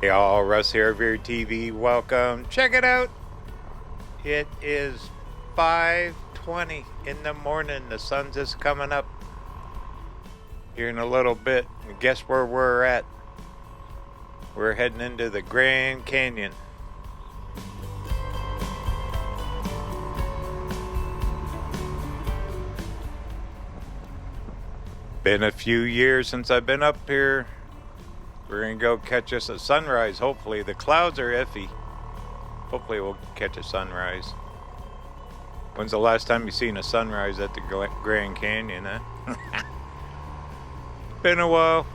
Hey all, Russ here, RVerTV. Welcome. Check it out. It is 5:20 in the morning. The sun's just coming up here in a little bit. And guess where we're at? We're heading into the Grand Canyon. Been a few years since I've been up here. We're gonna go catch us a sunrise, hopefully. The clouds are iffy. Hopefully we'll catch a sunrise. When's the last time you seen a sunrise at the Grand Canyon, huh? Been a while.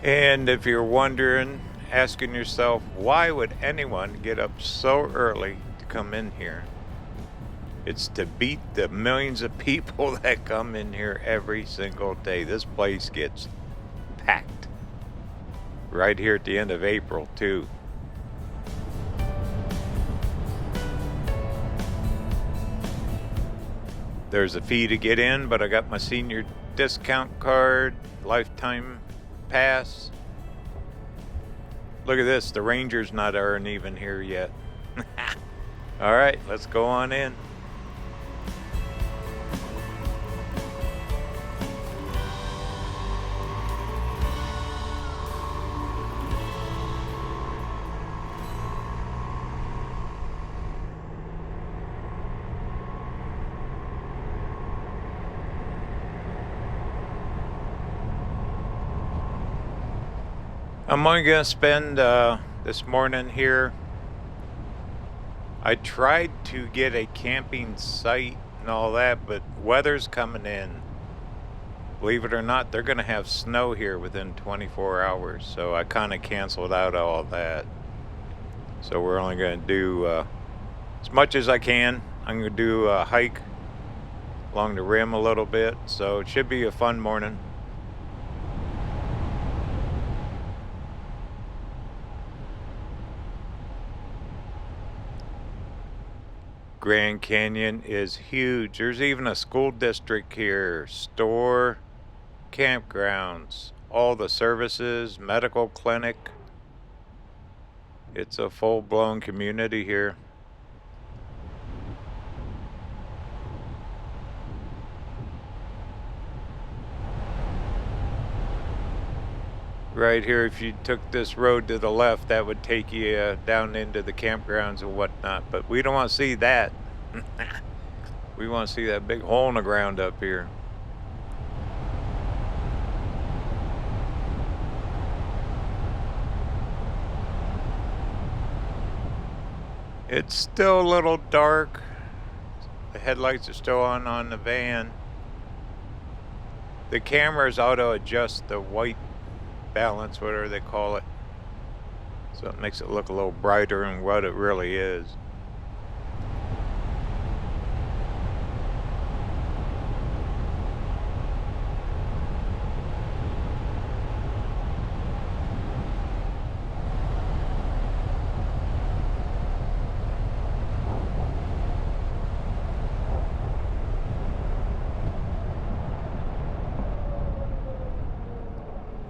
And if you're wondering, asking yourself, why would anyone get up so early to come in here? It's to beat the millions of people that come in here every single day. This place gets packed. Right here at the end of April, too. There's a fee to get in, but I got my senior discount card, lifetime pass. Look at this, the ranger's not even here yet. All right, let's go on in. I'm only going to spend this morning here. I tried to get a camping site and all that, but weather's coming in. Believe it or not, they're going to have snow here within 24 hours, so I kind of canceled out all that. So we're only going to do as much as I can. I'm going to do a hike along the rim a little bit, so it should be a fun morning. Grand Canyon is huge. There's even a school district here, store, campgrounds, all the services, medical clinic. It's a full-blown community here. Right here, if you took this road to the left, that would take you down into the campgrounds and whatnot, but we don't want to see that. We want to see that big hole in the ground up here. It's still a little dark. The headlights are still on the van. The cameras auto adjust the white balance, whatever they call it, so it makes it look a little brighter than what it really is.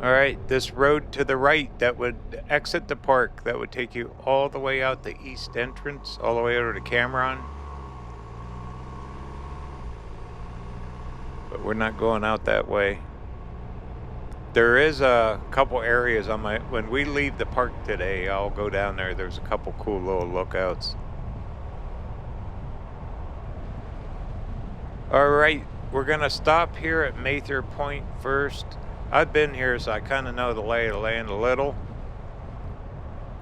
All right, this road to the right that would exit the park, that would take you all the way out the east entrance, all the way over to Cameron. But we're not going out that way. There is a couple areas on when we leave the park today, I'll go down there. There's a couple cool little lookouts. All right, we're gonna stop here at Mather Point first. I've been here, so I kind of know the lay of the land a little.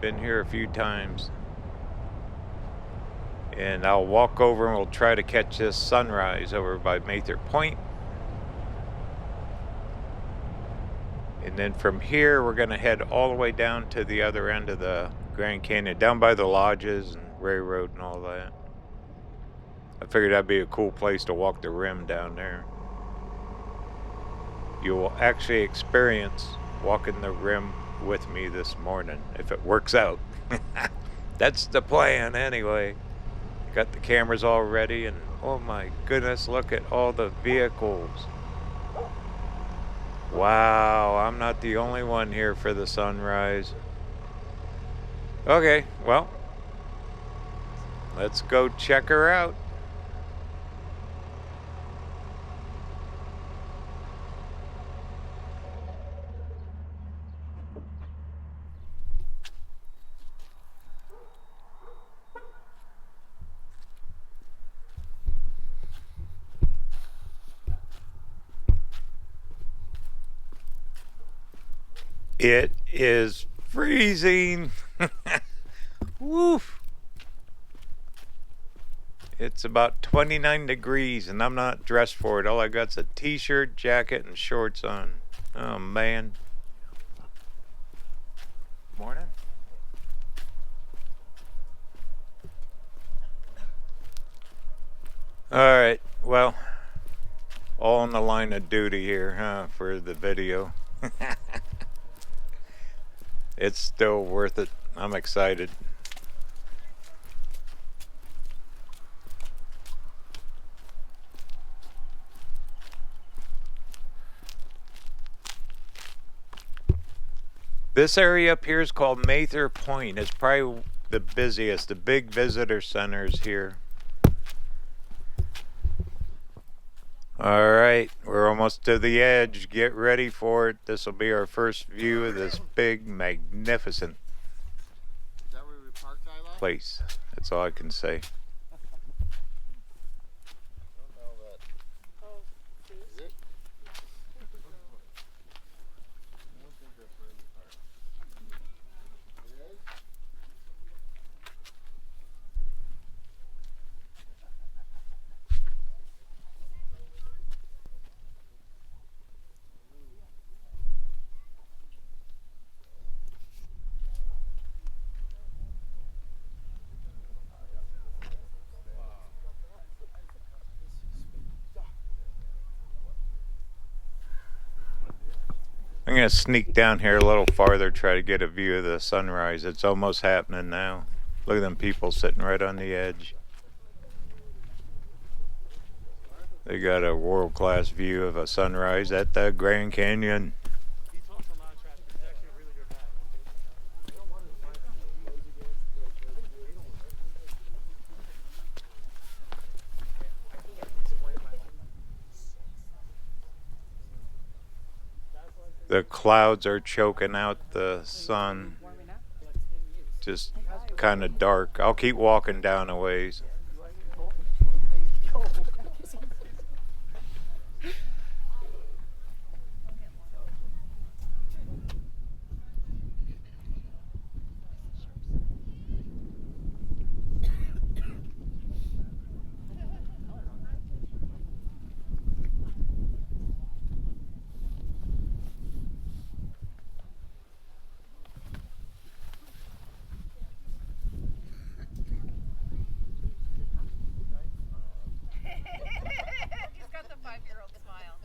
Been here a few times. And I'll walk over and we'll try to catch this sunrise over by Mather Point. And then from here, we're going to head all the way down to the other end of the Grand Canyon, down by the lodges and railroad and all that. I figured that'd be a cool place to walk the rim down there. You will actually experience walking the rim with me this morning, if it works out. That's the plan anyway. Got the cameras all ready, and oh my goodness, look at all the vehicles. Wow, I'm not the only one here for the sunrise. Okay, well, let's go check her out. It is freezing. Woof. It's about 29 degrees and I'm not dressed for it. All I got's a t-shirt, jacket, and shorts on. Oh man. Morning. Alright, well, all on the line of duty here, huh, for the video. It's still worth it. I'm excited. This area up here is called Mather Point. It's probably the busiest, the big visitor centers here. Alright, we're almost to the edge. Get ready for it. This will be our first view of this big, magnificent place. That's all I can say. I'm going to sneak down here a little farther, try to get a view of the sunrise. It's almost happening now. Look at them people sitting right on the edge. They got a world-class view of a sunrise at the Grand Canyon. The clouds are choking out the sun. Just kind of dark. I'll keep walking down a ways. He's got the 5-year-old smile.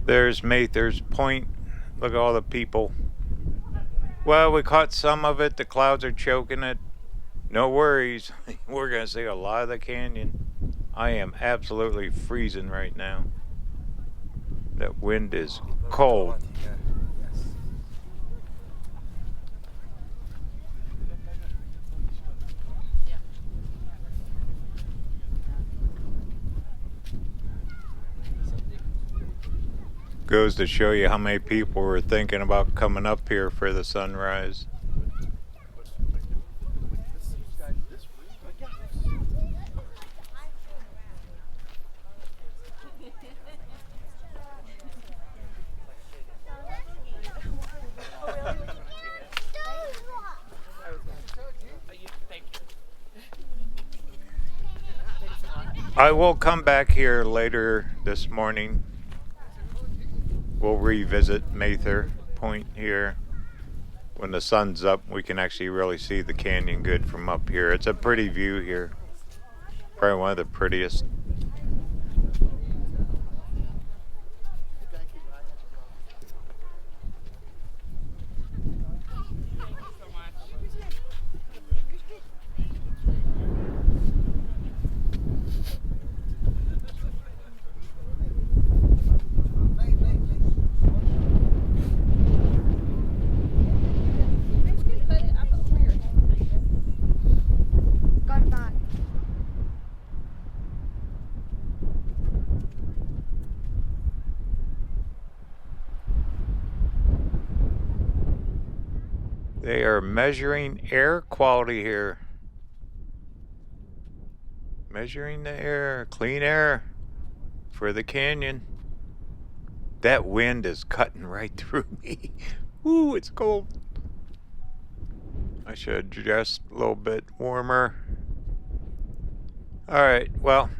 There's Mather's Point. Look at all the people. Well, we caught some of it. The clouds are choking it. No worries. We're going to see a lot of the canyon. I am absolutely freezing right now. That wind is cold. Goes to show you how many people were thinking about coming up here for the sunrise. I will come back here later this morning. We'll revisit Mather Point here. When the sun's up, we can actually really see the canyon good from up here. It's a pretty view here. Probably one of the prettiest. They are measuring air quality here. Measuring the air, clean air for the canyon. That wind is cutting right through me. Ooh, it's cold. I should dress a little bit warmer. All right, well,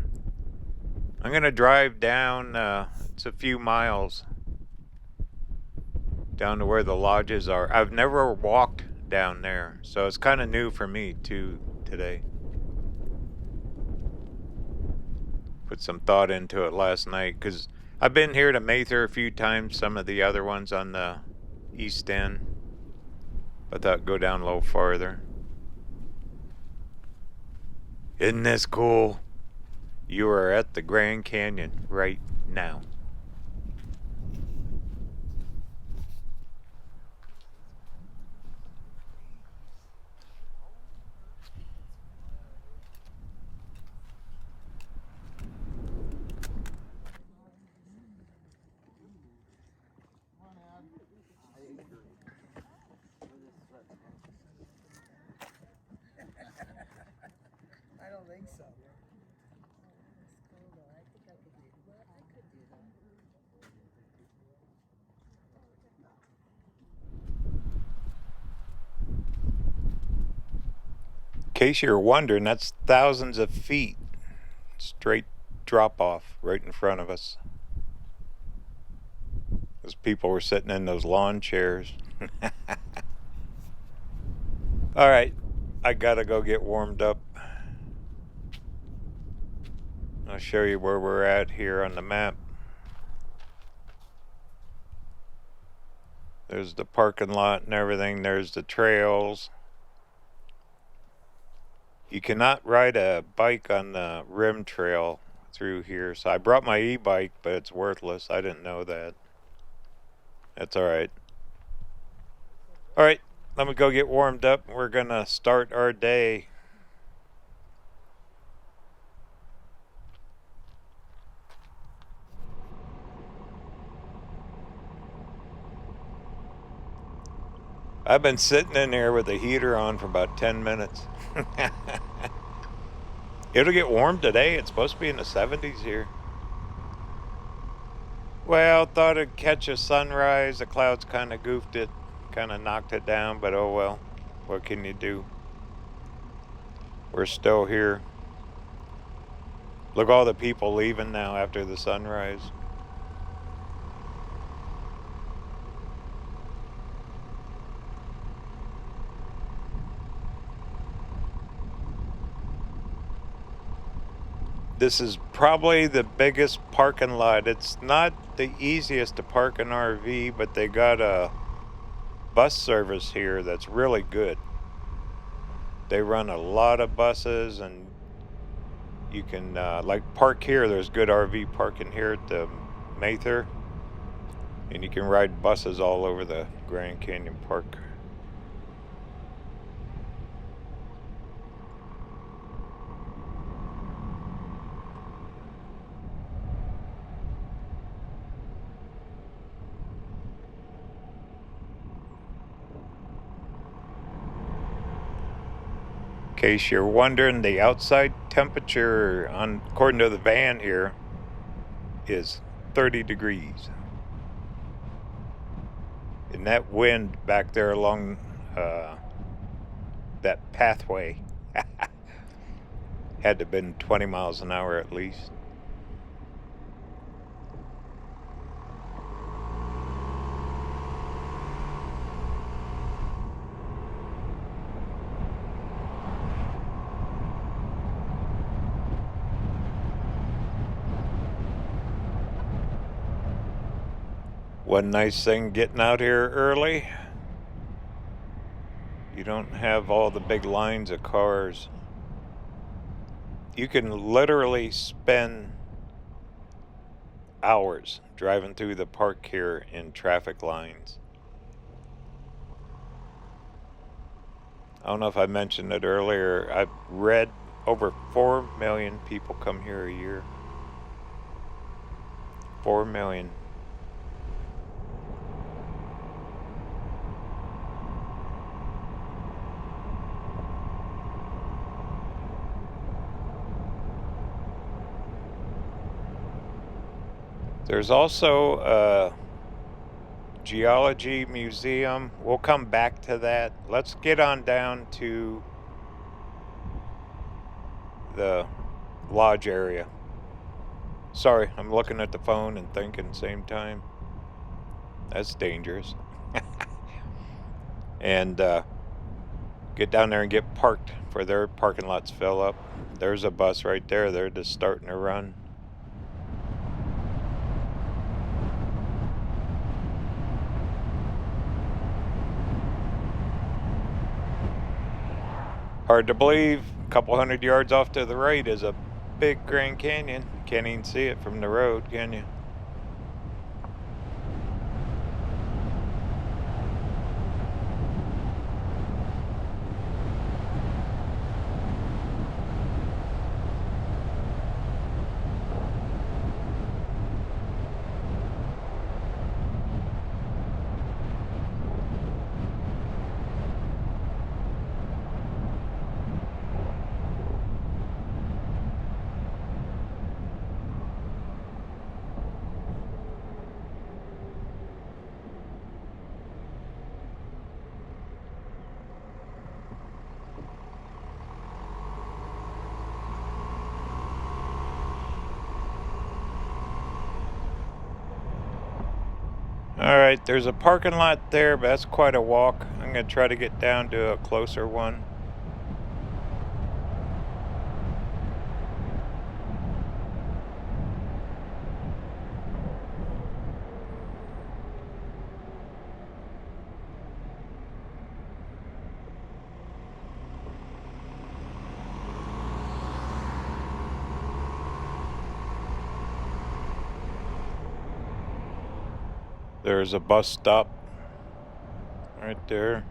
I'm gonna drive down. It's a few miles down to where the lodges are. I've never walked down there, so it's kind of new for me too today. Put some thought into it last night because I've been here to Mather a few times, some of the other ones on the east end. I thought I'd go down a little farther. Isn't this cool? You are at the Grand Canyon right now. I don't think so. In case you're wondering, that's thousands of feet. Straight drop off right in front of us. Those people were sitting in those lawn chairs. All right, I gotta go get warmed up. I'll show you where we're at here on the map. There's the parking lot and everything. There's the trails. You cannot ride a bike on the rim trail through here. So I brought my e-bike, but it's worthless. I didn't know that. That's all right. All right, let me go get warmed up. We're gonna start our day. I've been sitting in there with the heater on for about 10 minutes. It'll get warm today. It's supposed to be in the 70s here. Well, thought I'd catch a sunrise. The clouds kind of goofed it, kind of knocked it down, but oh well. What can you do? We're still here. Look, all the people leaving now after the sunrise. This is probably the biggest parking lot. It's not the easiest to park an RV, but they got a bus service here that's really good. They run a lot of buses, and you can like park here. There's good RV parking here at the Mather, and you can ride buses all over the Grand Canyon Park. In case you're wondering, the outside temperature according to the van here is 30 degrees. And that wind back there along that pathway had to have been 20 miles an hour at least. One nice thing getting out here early, you don't have all the big lines of cars. You can literally spend hours driving through the park here in traffic lines. I don't know if I mentioned it earlier. I've read over 4 million people come here a year. 4 million. There's also a geology museum. We'll come back to that. Let's get on down to the lodge area. Sorry, I'm looking at the phone and thinking same time. That's dangerous. And get down there and get parked for their parking lots fill up. There's a bus right there. They're just starting to run. Hard to believe, a couple hundred yards off to the right is a big Grand Canyon. You can't even see it from the road, can you? Alright, there's a parking lot there, but that's quite a walk. I'm going to try to get down to a closer one. There's a bus stop right there.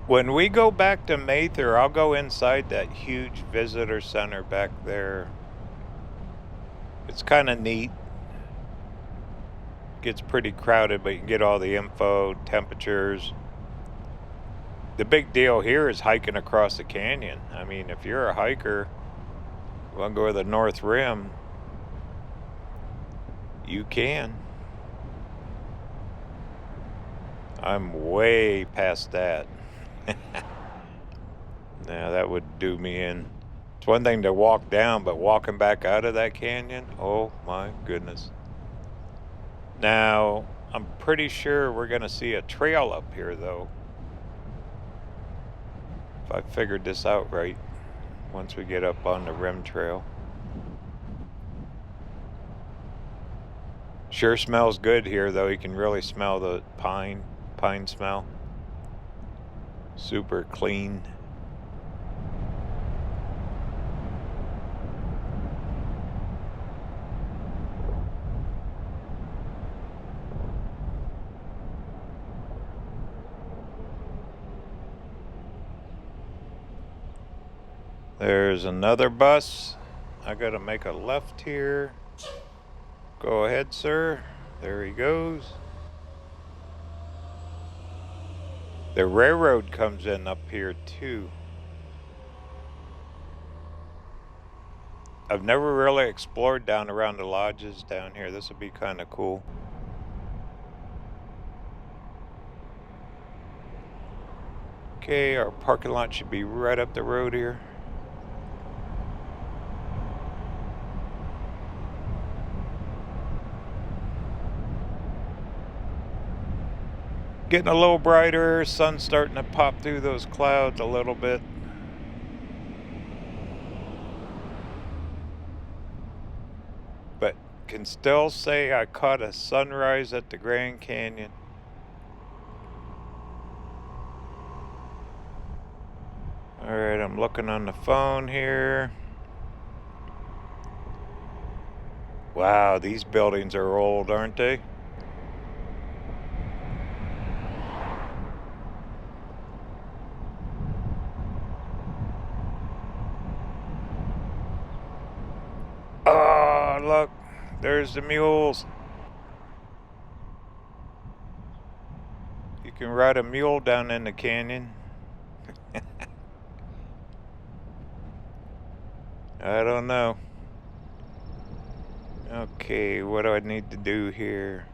When we go back to Mather, I'll go inside that huge visitor center back there. It's kind of neat. Gets pretty crowded, but you can get all the info, temperatures. The big deal here is hiking across the canyon. I mean, if you're a hiker, you want to go to the North Rim, you can. I'm way past that. Now that would do me in. It's one thing to walk down, but walking back out of that canyon, oh my goodness. Now, I'm pretty sure we're going to see a trail up here, though. If I figured this out right, once we get up on the rim trail. Sure smells good here, though. You can really smell the pine smell. Super clean. There's another bus. I gotta make a left here. Go ahead, sir. There he goes. The railroad comes in up here too. I've never really explored down around the lodges down here. This would be kind of cool. Okay, our parking lot should be right up the road here. Getting a little brighter, sun's starting to pop through those clouds a little bit. can still say I caught a sunrise at the Grand Canyon. Alright, I'm looking on the phone here. Wow, these buildings are old, aren't they? Oh, look, there's the mules. You can ride a mule down in the canyon. I don't know. Okay, what do I need to do here?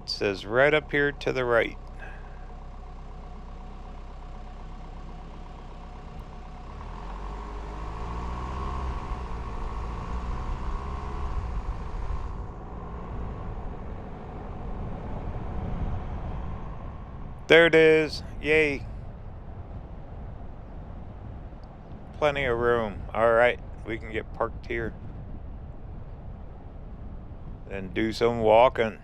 It says right up here to the right. There it is. Yay. Plenty of room. Alright, we can get parked here. Then do some walking.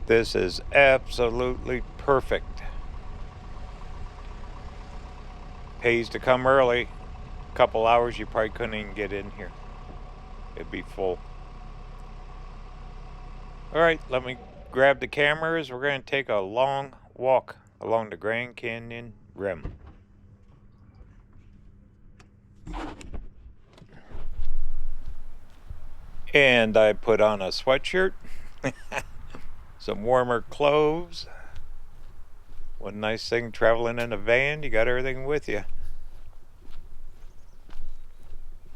This is absolutely perfect. Pays to come early. Couple hours you probably couldn't even get in here. It'd be full. Alright, let me grab the cameras. We're going to take a long walk along the Grand Canyon rim. And I put on a sweatshirt, some warmer clothes. One nice thing traveling in a van, you got everything with you.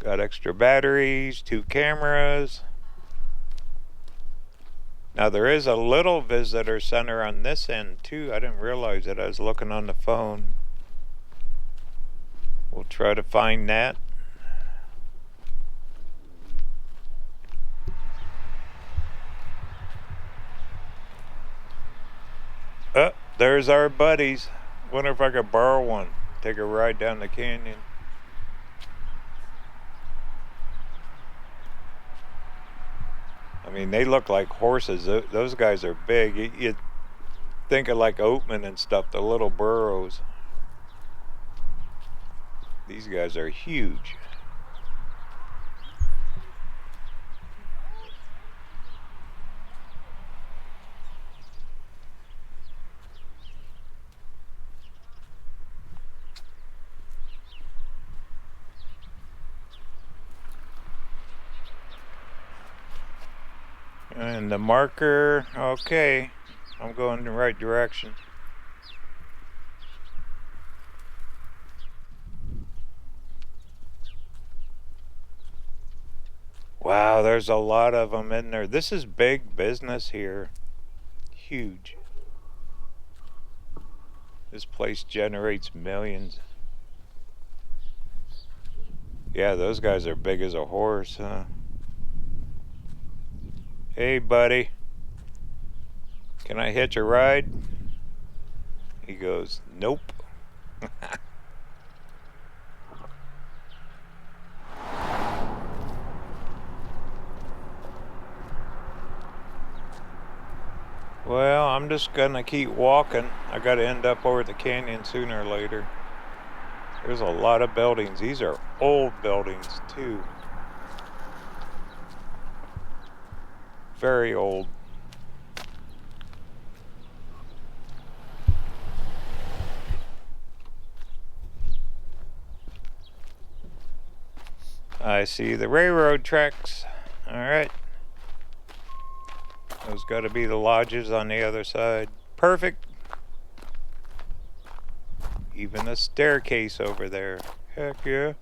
Got extra batteries, 2 cameras. Now there is a little visitor center on this end too. I didn't realize it. I was looking on the phone. We'll try to find that. Oh, there's our buddies. Wonder if I could borrow one. Take a ride down the canyon. I mean, they look like horses. Those guys are big. You think of like Oatman and stuff, the little burros. These guys are huge. And the marker, okay, I'm going in the right direction. Wow, there's a lot of them in there. This is big business here. Huge. This place generates millions. Yeah, those guys are big as a horse, huh? Hey, buddy. Can I hitch a ride? He goes, nope. Well, I'm just gonna keep walking. I gotta end up over at the canyon sooner or later. There's a lot of buildings. These are old buildings too. Very old. I see the railroad tracks. Alright. Those gotta be the lodges on the other side. Perfect. Even a staircase over there. Heck yeah.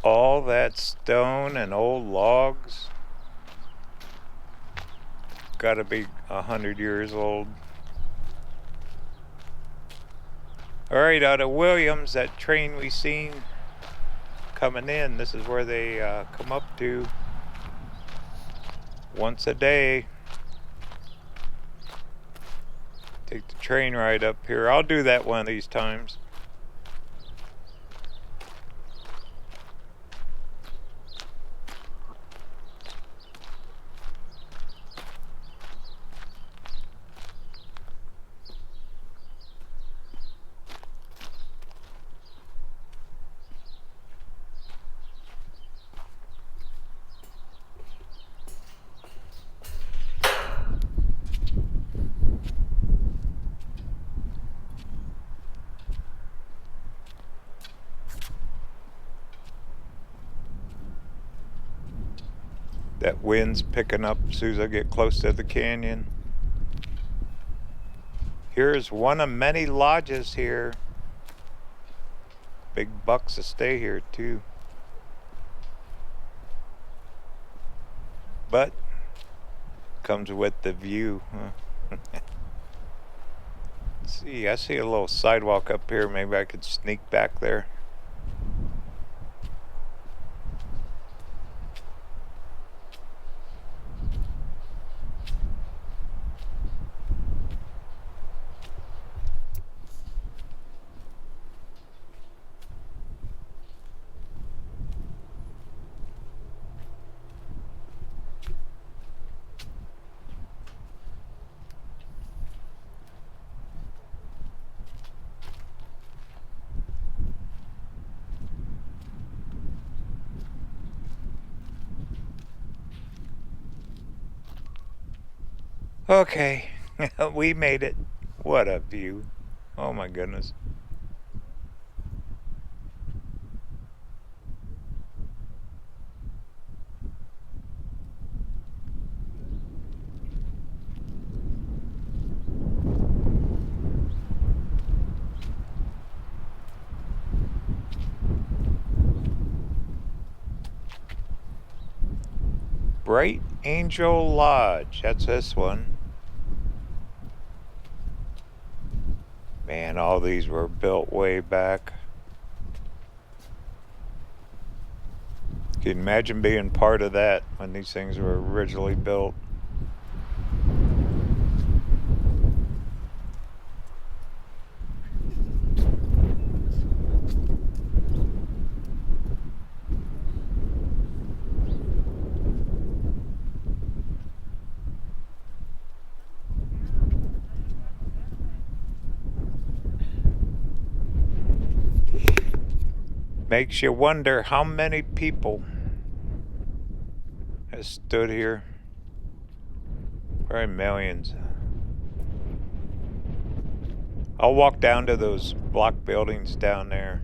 all that stone and old logs. Gotta be 100 years old. Alright, out of Williams, that train we seen coming in, this is where they come up to once a day. Take the train ride up here. I'll do that one of these times. That wind's picking up as soon as I get close to the canyon. Here's one of many lodges here. Big bucks to stay here too. But comes with the view. Huh? See, I see a little sidewalk up here. Maybe I could sneak back there. Okay, we made it. What a view. Oh my goodness. Bright Angel Lodge, that's this one. Man, all these were built way back. Can you imagine being part of that when these things were originally built? Makes you wonder how many people have stood here. Probably millions. I'll walk down to those block buildings down there.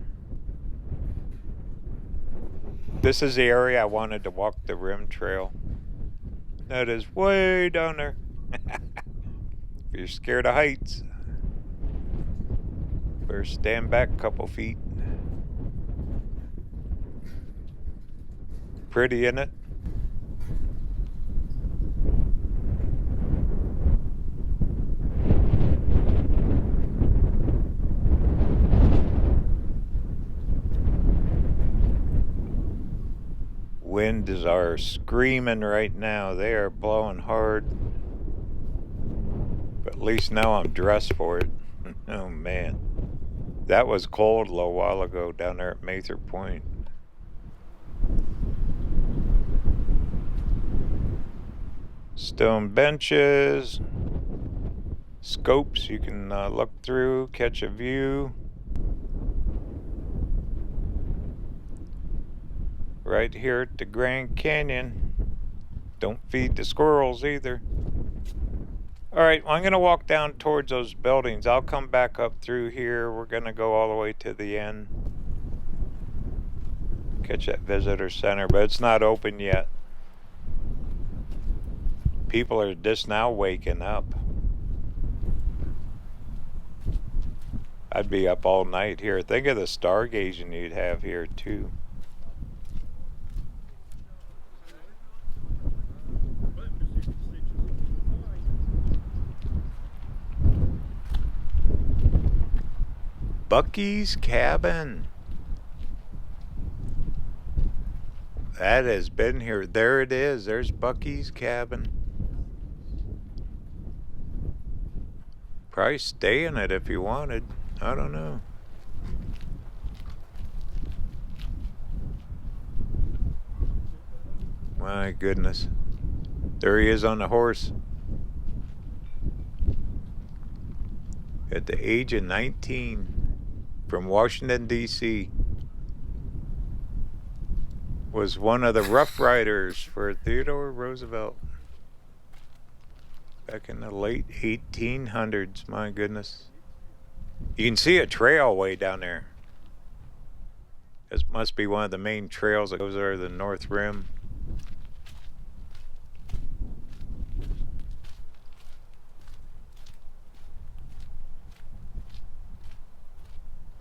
This is the area I wanted to walk the rim trail. That is way down there. If you're scared of heights, better stand back a couple feet. Pretty, isn't it? Wind is our screaming right now. They are blowing hard. But at least now I'm dressed for it. Oh man. That was cold a little while ago down there at Mather Point. Stone benches, scopes you can look through, catch a view. Right here at the Grand Canyon. Don't feed the squirrels either. Alright, well, I'm going to walk down towards those buildings. I'll come back up through here. We're going to go all the way to the end. Catch that visitor center, but it's not open yet. People are just now waking up. I'd be up all night here. Think of the stargazing you'd have here too. Bucky's Cabin. That has been here. There it is. There's Bucky's Cabin. Probably stay in it if you wanted. I don't know. My goodness. There he is on the horse. At the age of 19, from Washington, D.C. Was one of the Rough Riders for Theodore Roosevelt back in the late 1800s. My goodness. You can see a trail way down there. This must be one of the main trails that goes over the North Rim.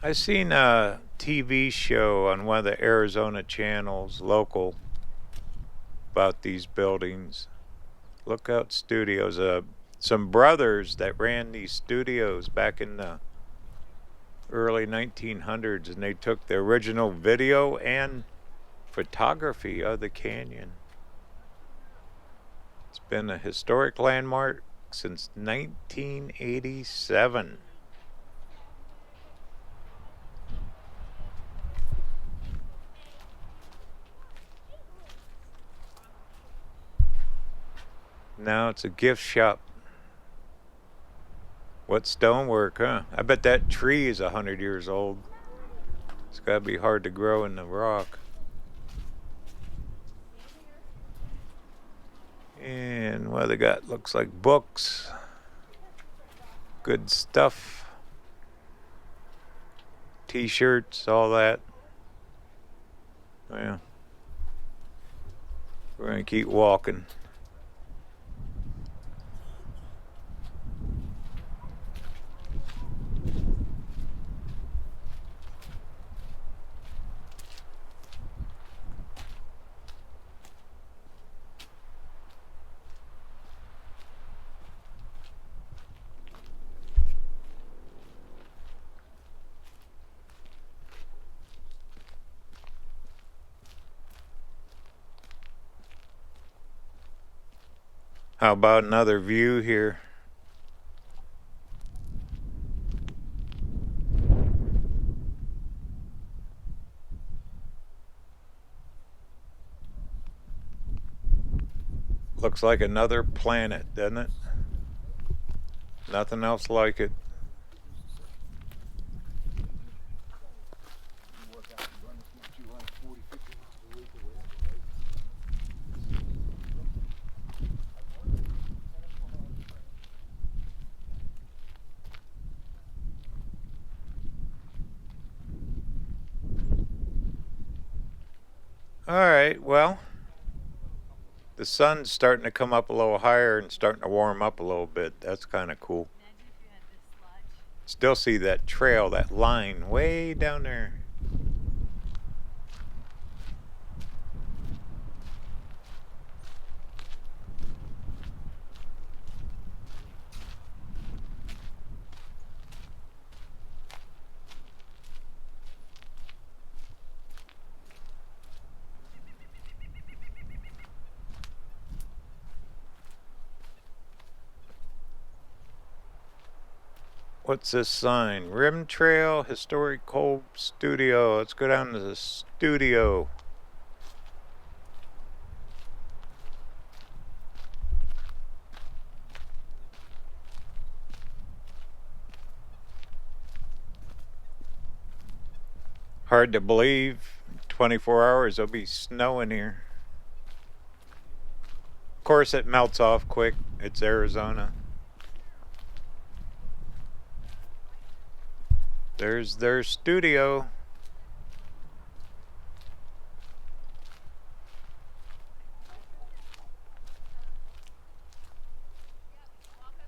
I seen a TV show on one of the Arizona channels, local, about these buildings. Lookout Studios. Some brothers that ran these studios back in the early 1900s, and they took the original video and photography of the canyon. It's been a historic landmark since 1987. Now it's a gift shop. What stonework, huh? I bet that tree is 100 years old. It's gotta be hard to grow in the rock. And what they got? Looks like books. Good stuff. T-shirts, all that. Well, we're gonna keep walking. How about another view here? Looks like another planet, doesn't it? Nothing else like it. All right, well, the sun's starting to come up a little higher and starting to warm up a little bit. That's kind of cool. Still see that trail, that line way down there. What's this sign? Rim Trail Historic Cove Studio. Let's go down to the studio. Hard to believe. 24 hours it'll be snowing here. Of course it melts off quick. It's Arizona. There's their studio.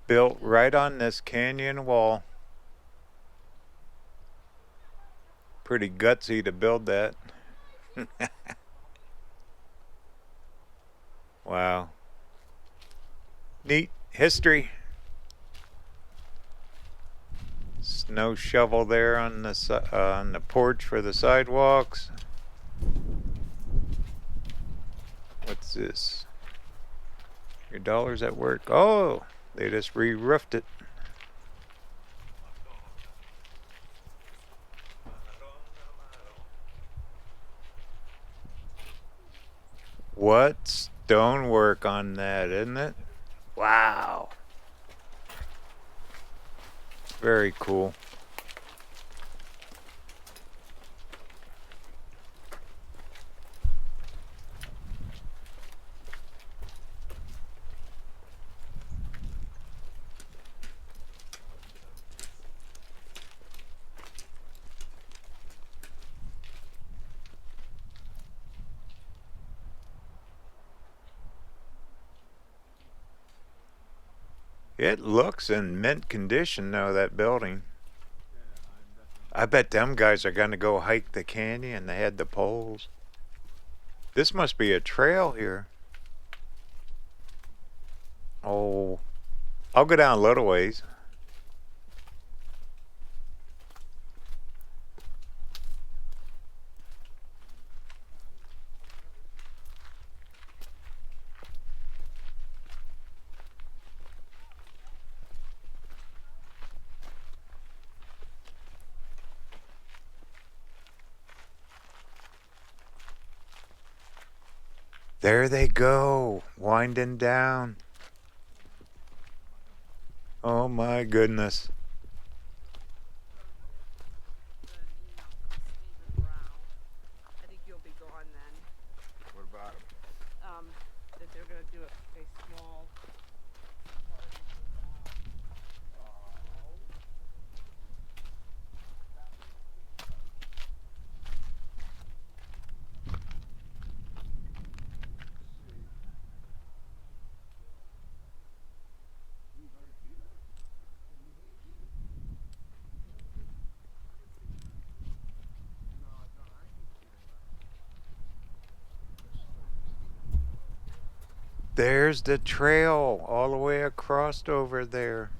Built right on this canyon wall. Pretty gutsy to build that. Wow. Neat history. Snow shovel there on the porch for the sidewalks. What's this? Your dollar's at work. Oh, they just re-roofed it. What stonework on that, isn't it? Wow. Very cool. It looks in mint condition though, that building. I bet them guys are gonna go hike the canyon. They had the poles. This must be a trail here. Oh, I'll go down a little ways. There they go, winding down. Oh my goodness. I think you'll be gone then. What about them? That they're gonna do a small. There's the trail all the way across over there.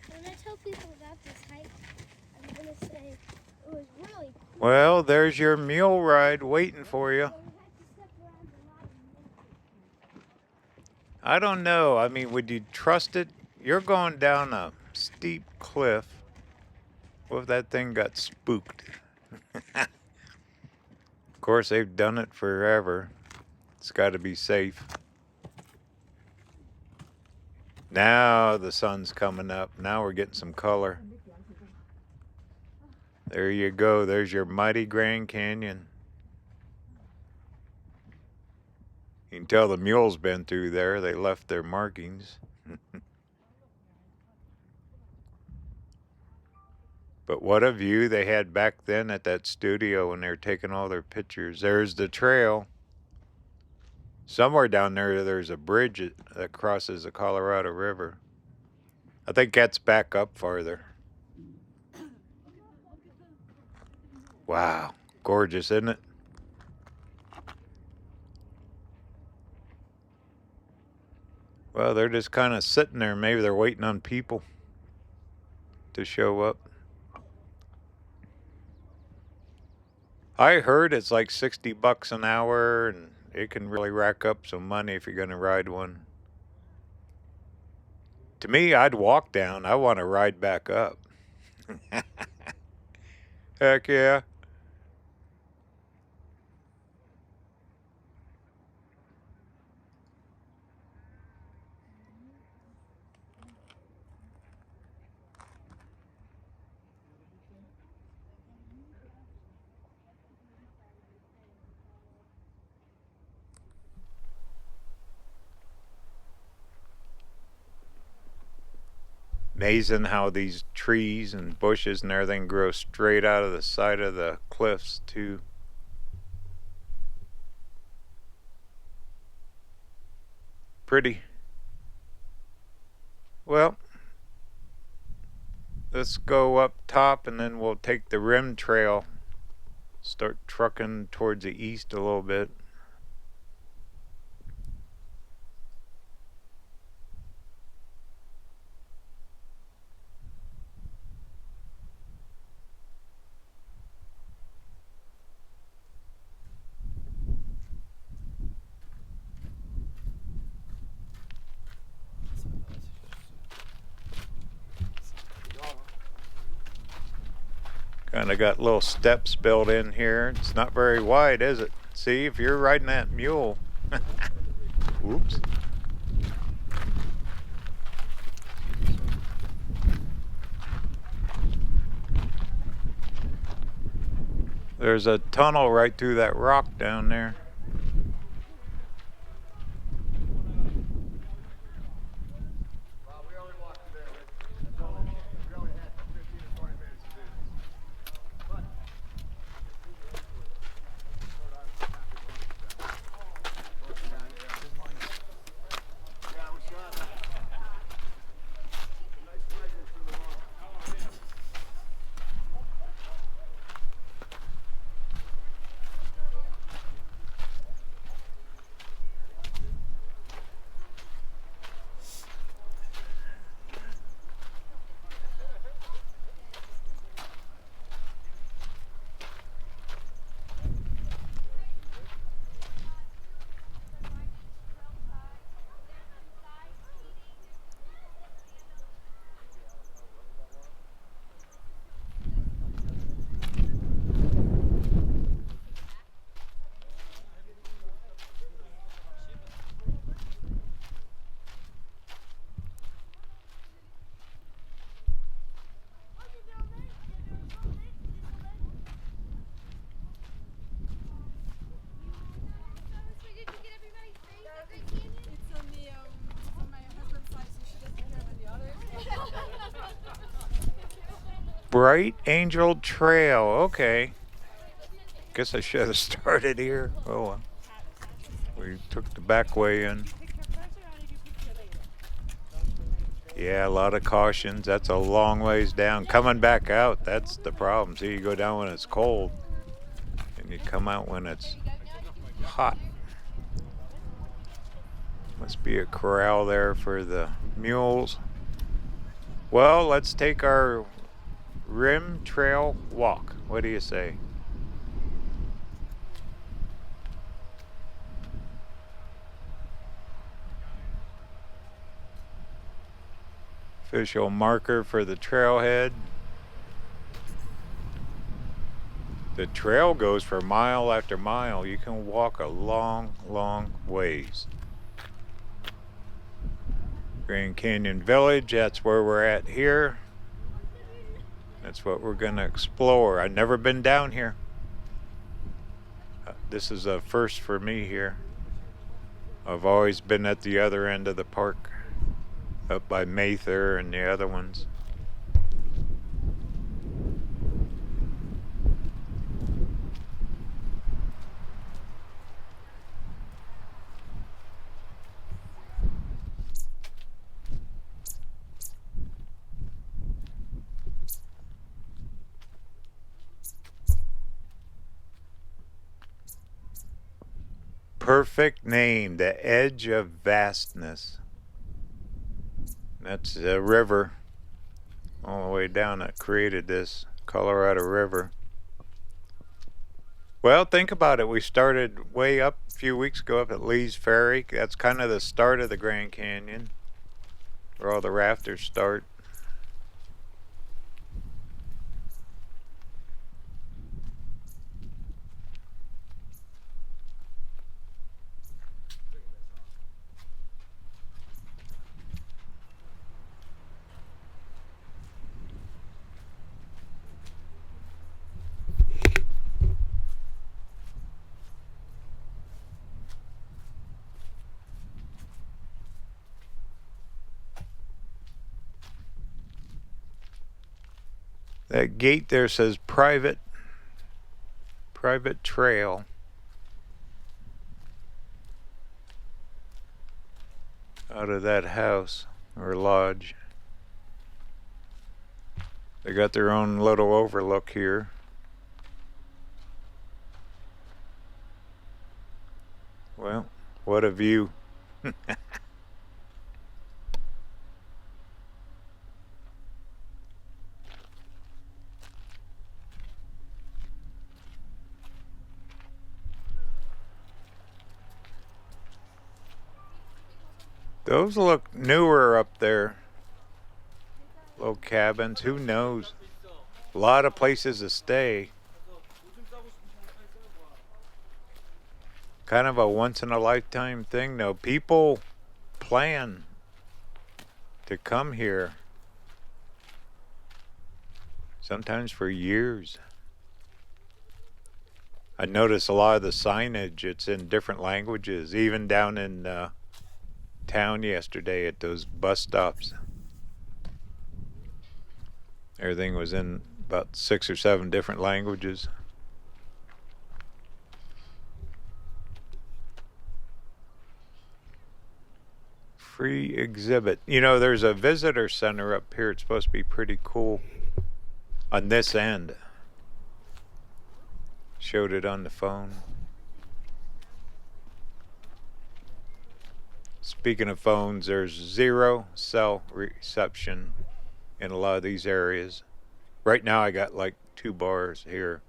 When I tell people about this hike, I'm gonna say it was really cool. Well, there's your mule ride waiting for you. But we had to step around a lot of nature. I don't know. I mean, would you trust it? You're going down a steep cliff. What if that thing got spooked? Of course, they've done it forever. It's got to be safe. Now the sun's coming up. Now we're getting some color. There you go. There's your mighty Grand Canyon. You can tell the mule's been through there. They left their markings. But what a view they had back then at that studio when they were taking all their pictures. There's the trail. Somewhere down there, there's a bridge that crosses the Colorado River. I think that's back up farther. Wow, gorgeous, isn't it? Well, they're just kind of sitting there. Maybe they're waiting on people to show up. I heard it's like $60 an hour, and it can really rack up some money if you're going to ride one. To me, I'd walk down. I want to ride back up. Heck yeah. Amazing how these trees and bushes and everything grow straight out of the side of the cliffs too. Pretty. Well, let's go up top and then we'll take the rim trail. Start trucking towards the east a little bit. Kind of got little steps built in here. It's not very wide, is it? See, if you're riding that mule. Whoops. There's a tunnel right through that rock down there. Well, we only walked today. We only had 15 to 20 minutes to do this. But yeah, we saw that. Nice pleasure through the wall. It's on my husband's side, so she doesn't care about the others. Bright Angel Trail. Okay. Guess I should have started here. Oh well. We took the back way in. Yeah, a lot of cautions. That's a long ways down. Coming back out, that's the problem. See, you go down when it's cold, and you come out when it's hot. Must be a corral there for the mules. Well, let's take our rim trail walk. What do you say? Official marker for the trailhead. The trail goes for mile after mile. You can walk a long, long ways. Grand Canyon Village, that's where we're at here. That's what we're gonna explore. I've never been down here. This is a first for me here. I've always been at the other end of the park, up by Mather and the other ones. Perfect name, the Edge of Vastness. That's a river all the way down that created this Colorado River. Well, think about it. We started way up a few weeks ago up at Lee's Ferry. That's kind of the start of the Grand Canyon, where all the rafters start. That gate there says private trail. Out of that house or lodge. They got their own little overlook here. Well, what a view. Those look newer up there. Little cabins, who knows? A lot of places to stay. Kind of a once in a lifetime thing though. People plan to come here sometimes for years. I notice a lot of the signage, it's in different languages, even down in town yesterday at those bus stops. Everything was in about 6 or 7 different languages. Free exhibit. You know, there's a visitor center up here. It's supposed to be pretty cool on this end. Showed it on the phone. Speaking of phones, there's 0 cell reception in a lot of these areas. Right now I got like 2 bars here.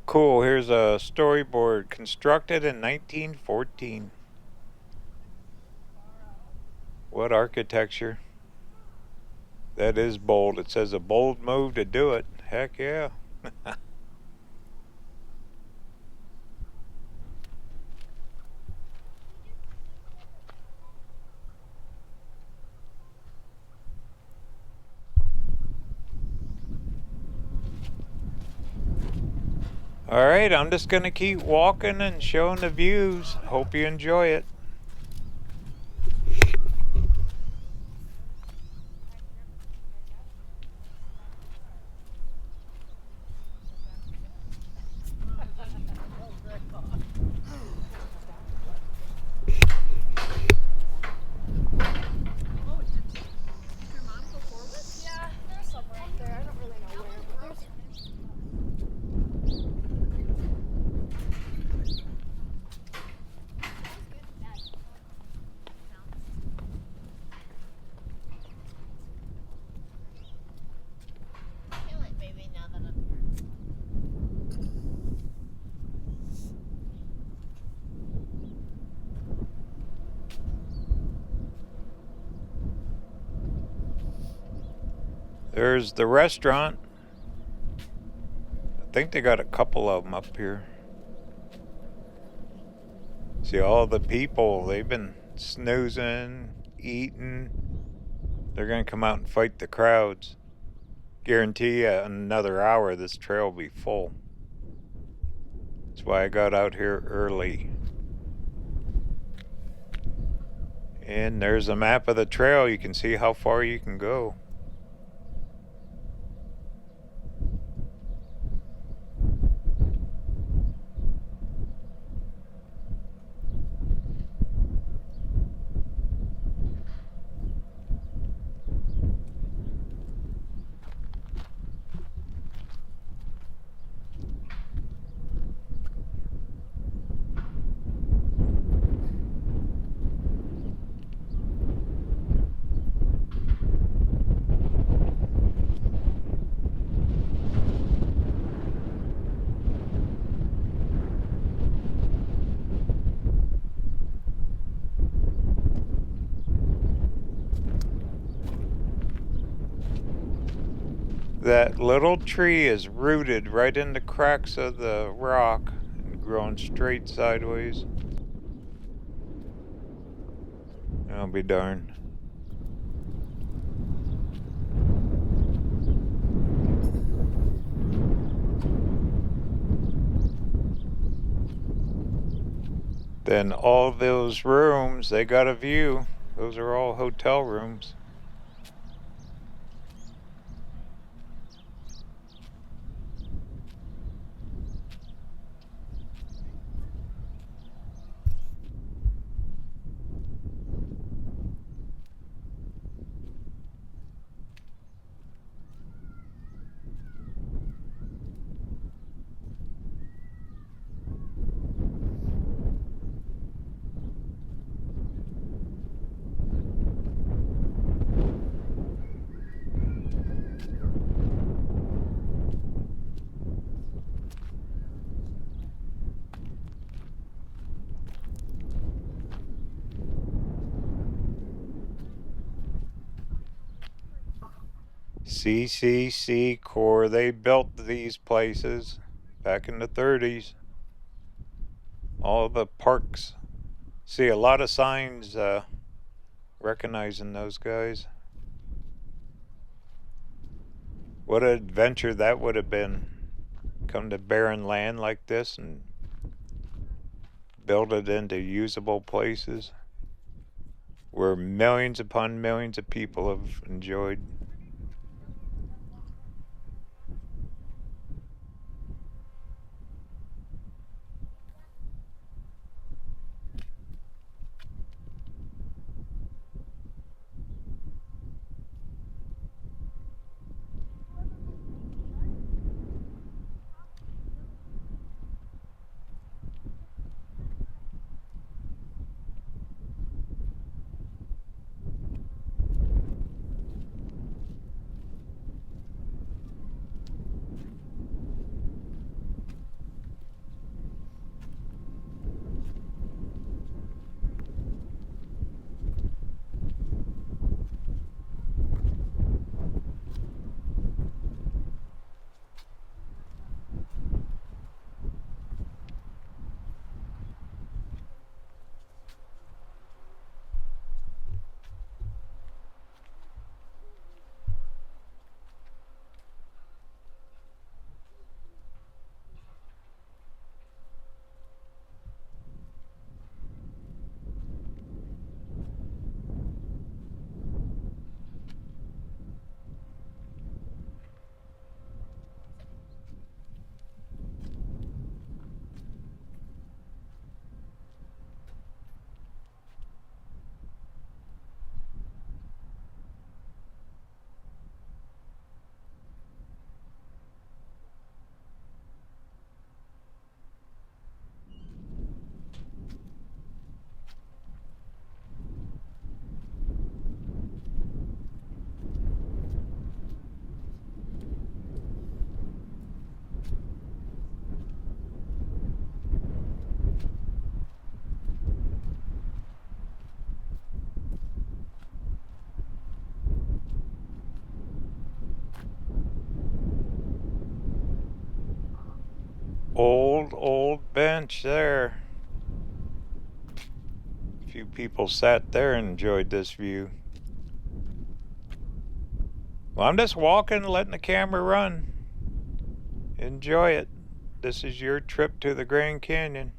Cool, here's a storyboard constructed in 1914. What architecture. That is bold. It says a bold move to do it. Heck yeah. Alright, I'm just gonna keep walking and showing the views. Hope you enjoy it. Yeah, there's somewhere up there. I don't really know where, but there's. Kill it, baby, now that I'm here. There's the restaurant. I think they got a couple of them up here. See all the people, they've been snoozing, eating. They're gonna come out and fight the crowds. Guarantee you in another hour this trail will be full. That's why I got out here early. And there's a map of the trail. You can see how far you can go. That little tree is rooted right in the cracks of the rock and growing straight sideways. I'll be darned. Then all those rooms, they got a view. Those are all hotel rooms. CCC Corps, they built these places back in the 30s. All the parks. See a lot of signs recognizing those guys. What an adventure that would have been. Come to barren land like this and build it into usable places where millions upon millions of people have enjoyed. Old bench there. A few people sat there and enjoyed this view. Well, I'm just walking, letting the camera run. Enjoy it. This is your trip to the Grand Canyon.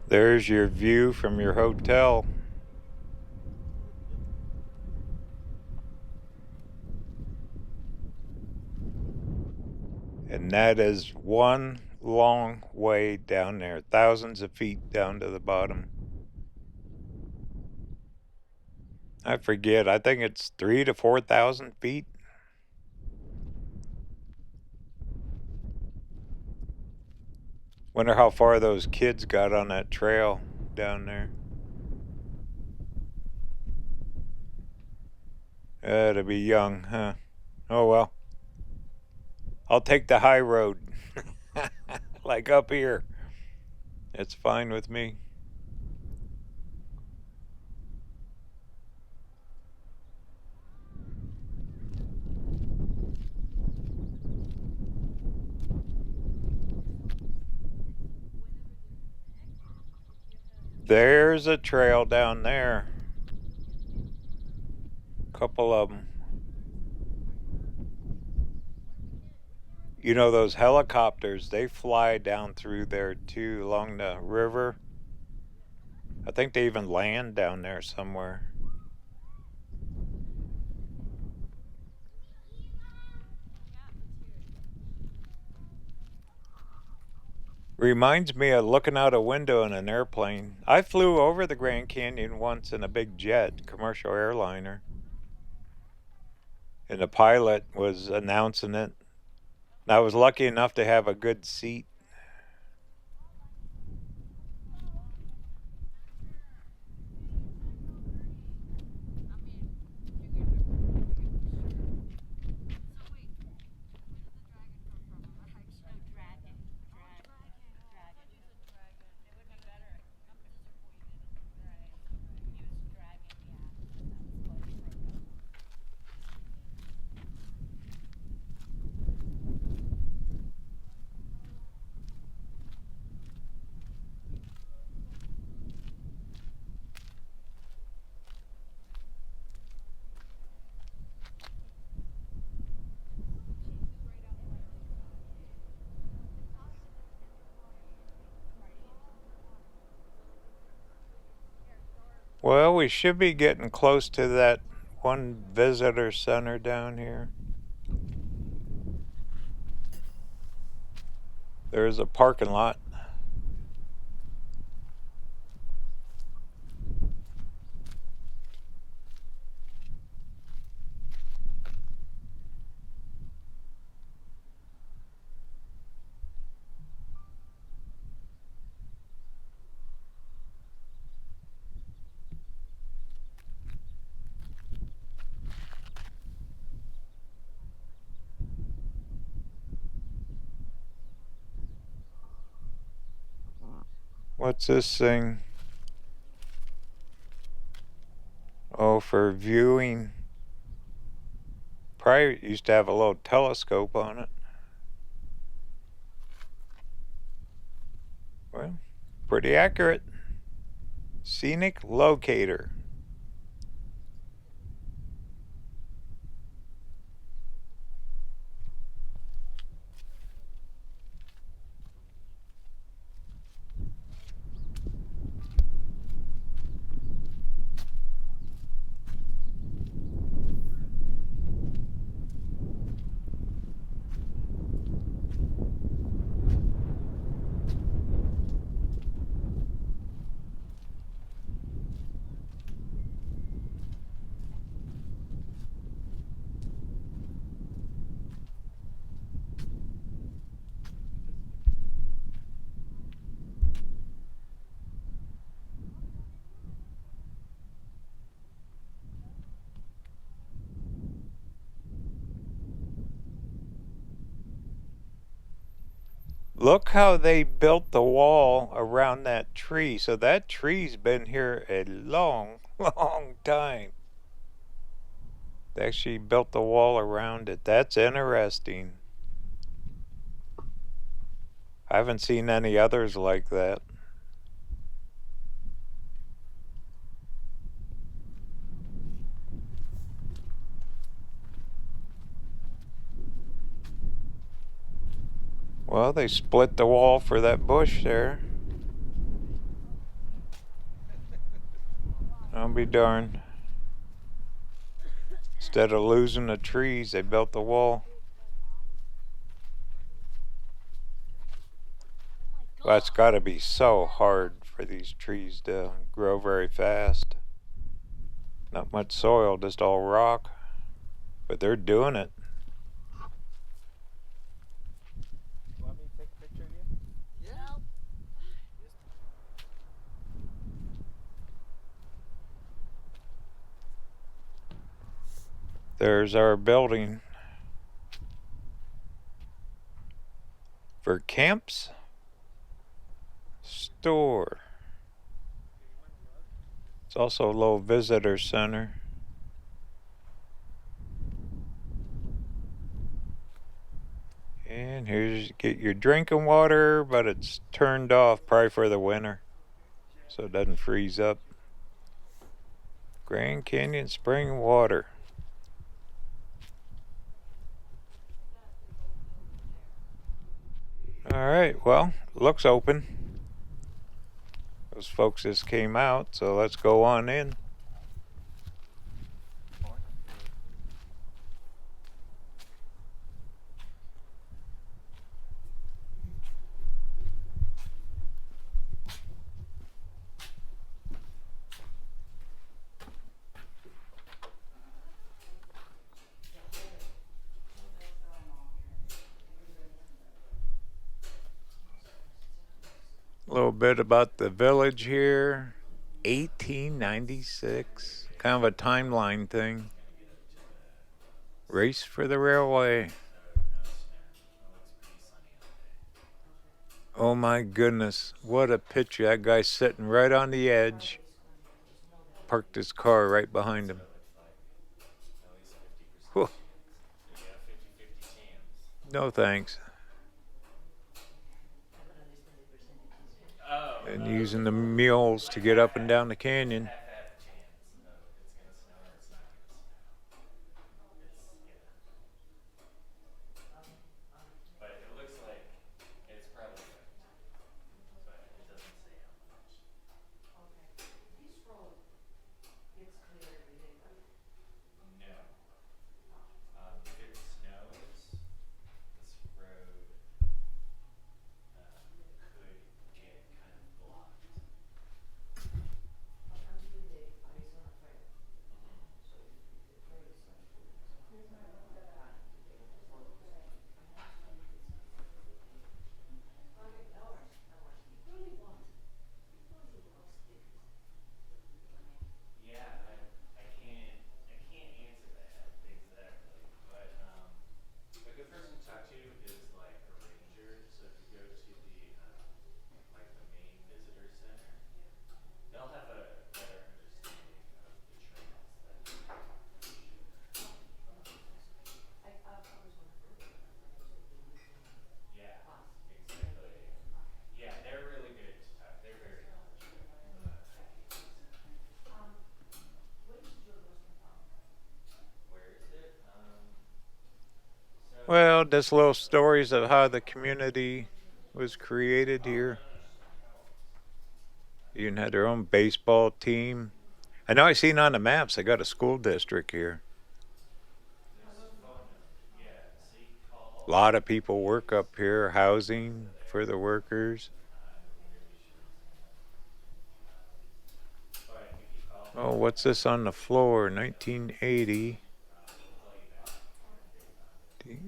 There's your view from your hotel. And that is one long way down there, thousands of feet down to the bottom. I forget, I think it's 3,000 to 4,000 feet. Wonder how far those kids got on that trail down there. To be young, huh? Oh well. I'll take the high road. Like up here. It's fine with me. There's a trail down there. Couple of them. You know, those helicopters, they fly down through there too, along the river. I think they even land down there somewhere. Reminds me of looking out a window in an airplane. I flew over the Grand Canyon once in a big jet, commercial airliner. And the pilot was announcing it. And I was lucky enough to have a good seat. Well, we should be getting close to that one visitor center down here. There's a parking lot. What's this thing? Oh, for viewing. Probably used to have a little telescope on it. Well, pretty accurate. Scenic locator. Look how they built the wall around that tree. So that tree's been here a long, long time. They actually built the wall around it. That's interesting. I haven't seen any others like that. Well, they split the wall for that bush there. I'll be darned. Instead of losing the trees, they built the wall. Well, it's got to be so hard for these trees to grow very fast. Not much soil, just all rock. But they're doing it. Want me to take a picture of you? Yeah. There's our building for camps. Store. It's also a little visitor center. And here's get your drinking water, but it's turned off probably for the winter, so it doesn't freeze up. Grand Canyon spring water. All right, well, looks open. Those folks just came out, so let's go on in. A little bit about the village here. 1896, kind of a timeline thing. Race for the railway. Oh my goodness, what a picture. That guy's sitting right on the edge. Parked his car right behind him. Whew. No thanks. And using the mules to get up and down the canyon. Well, just little stories of how the community was created here. You even had their own baseball team. I know I seen on the maps they got a school district here. A lot of people work up here, housing for the workers. Oh, what's this on the floor? 1980.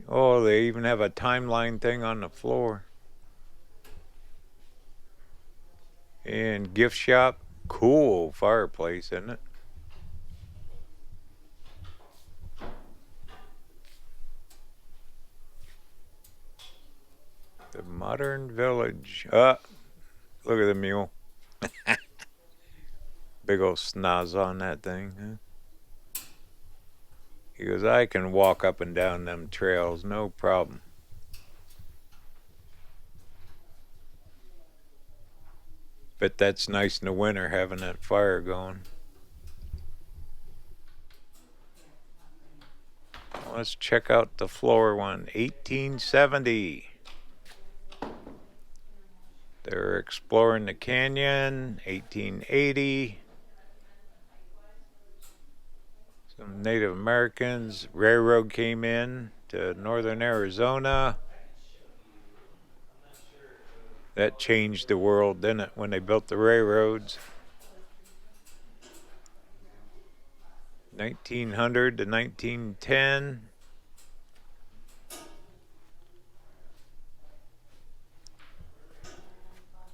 Oh, they even have a timeline thing on the floor. And gift shop. Cool fireplace, isn't it? The modern village. Look at the mule. Big old snoz on that thing, huh? He goes, I can walk up and down them trails, no problem. Bet that's nice in the winter having that fire going. Let's check out the floor one. 1870. They're exploring the canyon. 1880. Some Native Americans. Railroad came in to northern Arizona. That changed the world, didn't it, when they built the railroads? 1900 to 1910.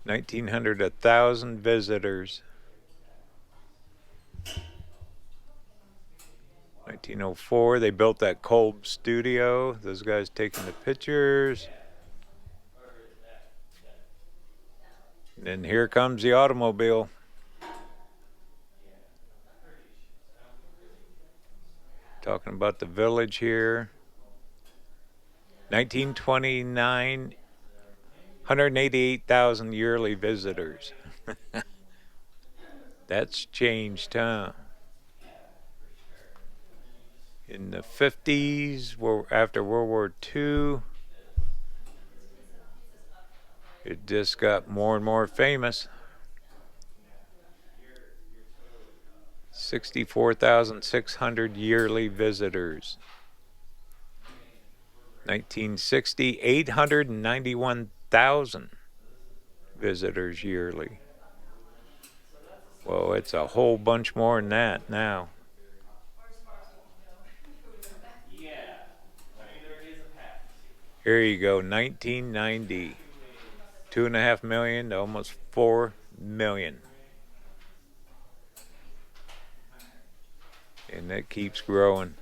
1900, 1,000 visitors. 1904, they built that Kolb studio. Those guys taking the pictures. And then here comes the automobile. Talking about the village here. 1929, 188,000 yearly visitors. That's changed, huh? In the 50s, after World War II, it just got more and more famous. 64,600 yearly visitors. 1960, 891,000 visitors yearly. Well, it's a whole bunch more than that now. Here you go, 1990. 2.5 million to almost 4 million. And that keeps growing.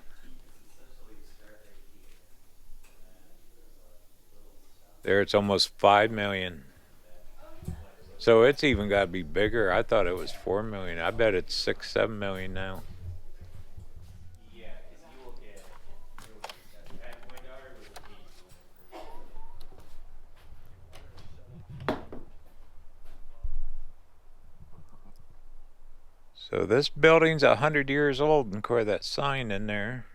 There it's almost 5 million. So it's even got to be bigger. I thought it was 4 million. I bet it's 6, 7 million now. So this building's 100 years old, and of course that sign in there.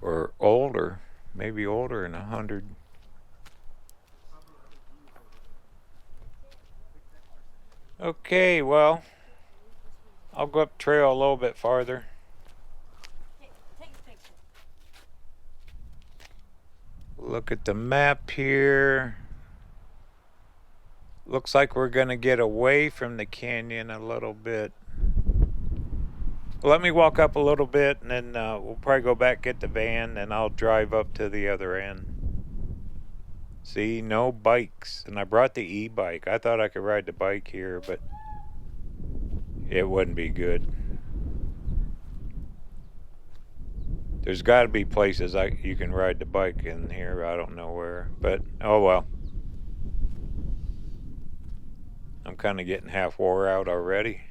Or older, maybe older than 100. Okay, well, I'll go up trail a little bit farther. Look at the map here. Looks like we're gonna get away from the canyon a little bit. Let me walk up a little bit, and then we'll probably go back, get the van, and I'll drive up to the other end. See, no bikes. And I brought the e-bike. I thought I could ride the bike here, but it wouldn't be good. There's got to be places you can ride the bike in here. I don't know where, but oh well. I'm kind of getting half wore out already.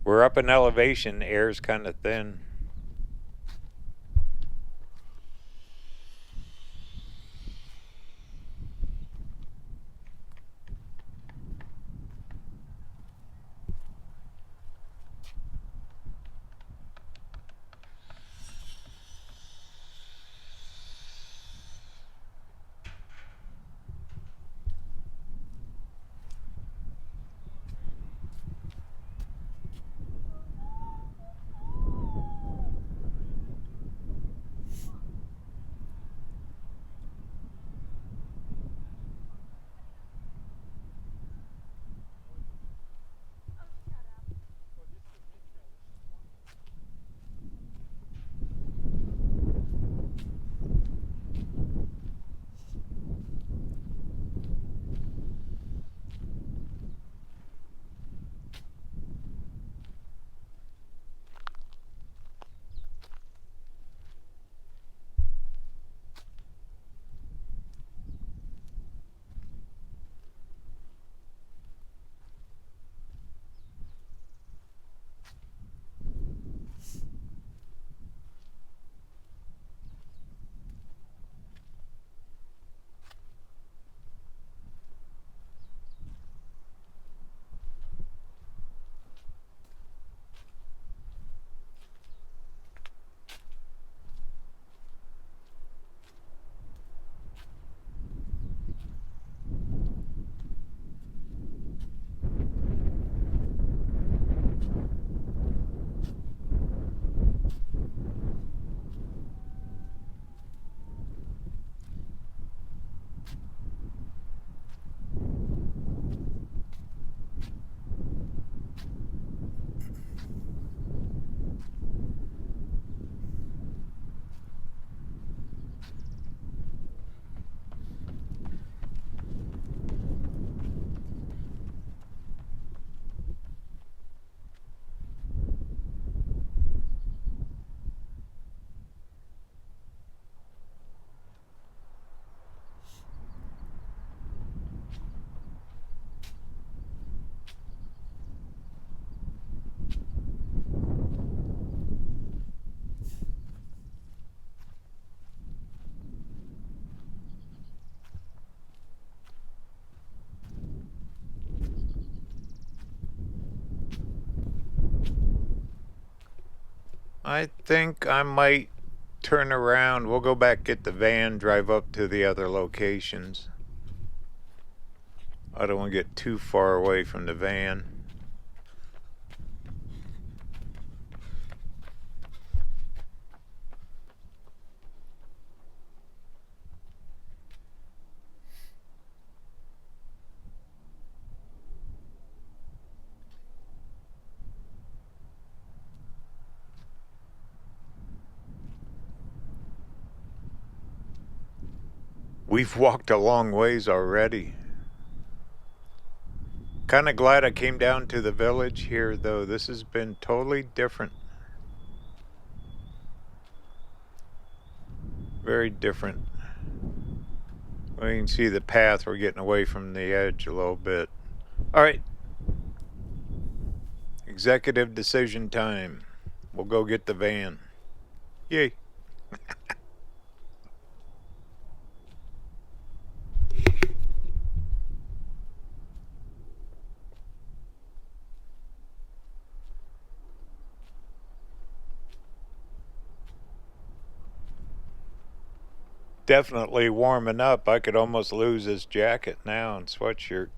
We're up in elevation. Air's kind of thin. I think I might turn around. We'll go back, get the van, drive up to the other locations. I don't want to get too far away from the van. We've walked a long ways already. Kind of glad I came down to the village here, though. This has been totally different. Very different. Well, you can see the path. We're getting away from the edge a little bit. All right. Executive decision time. We'll go get the van. Yay. Definitely warming up. I could almost lose this jacket now and sweatshirt.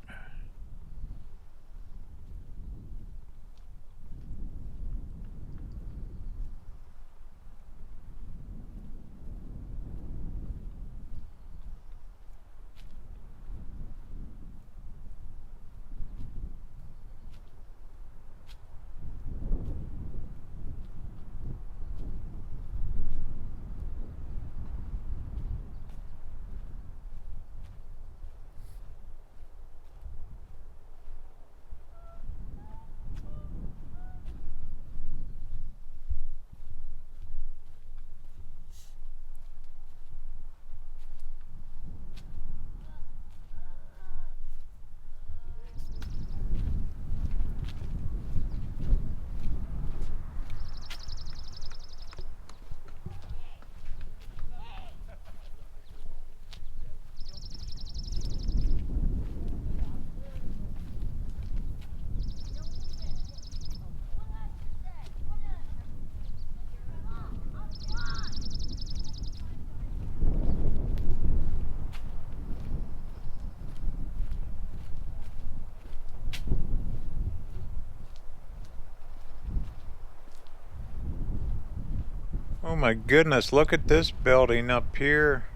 Oh my goodness, look at this building up here.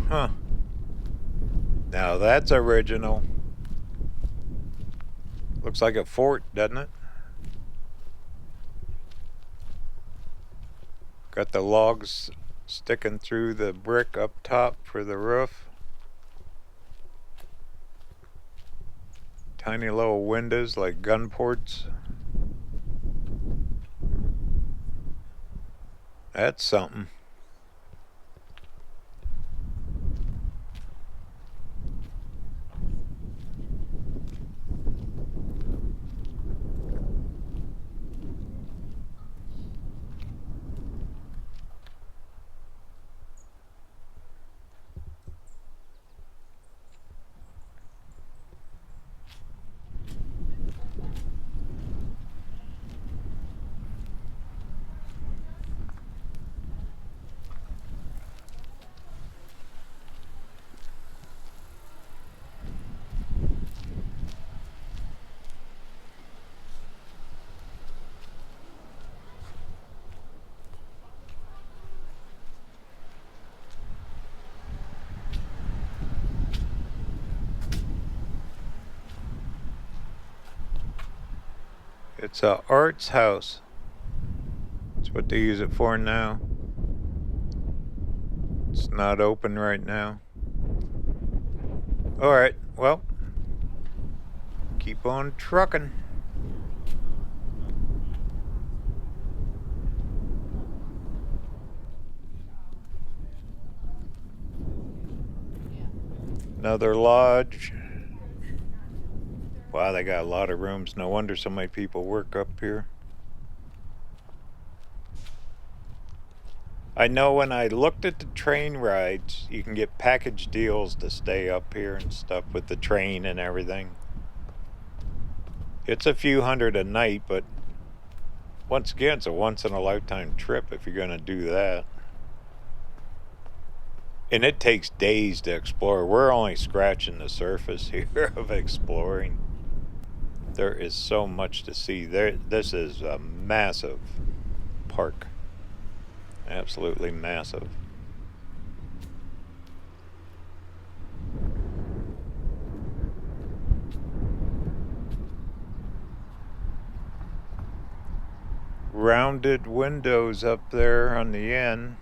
Huh. Now that's original. Looks like a fort, doesn't it? Got the logs sticking through the brick up top for the roof. Tiny little windows like gun ports. That's something. It's a arts house. That's what they use it for now. It's not open right now. Alright, well, keep on trucking. Another lodge. Wow, they got a lot of rooms. No wonder so many people work up here. I know when I looked at the train rides, you can get package deals to stay up here and stuff with the train and everything. It's a few hundred a night, but Once again, it's a once-in-a-lifetime trip if you're going to do that. And it takes days to explore. We're only scratching the surface here of exploring. There is so much to see. This is a massive park. Absolutely massive. Rounded windows up there on the end.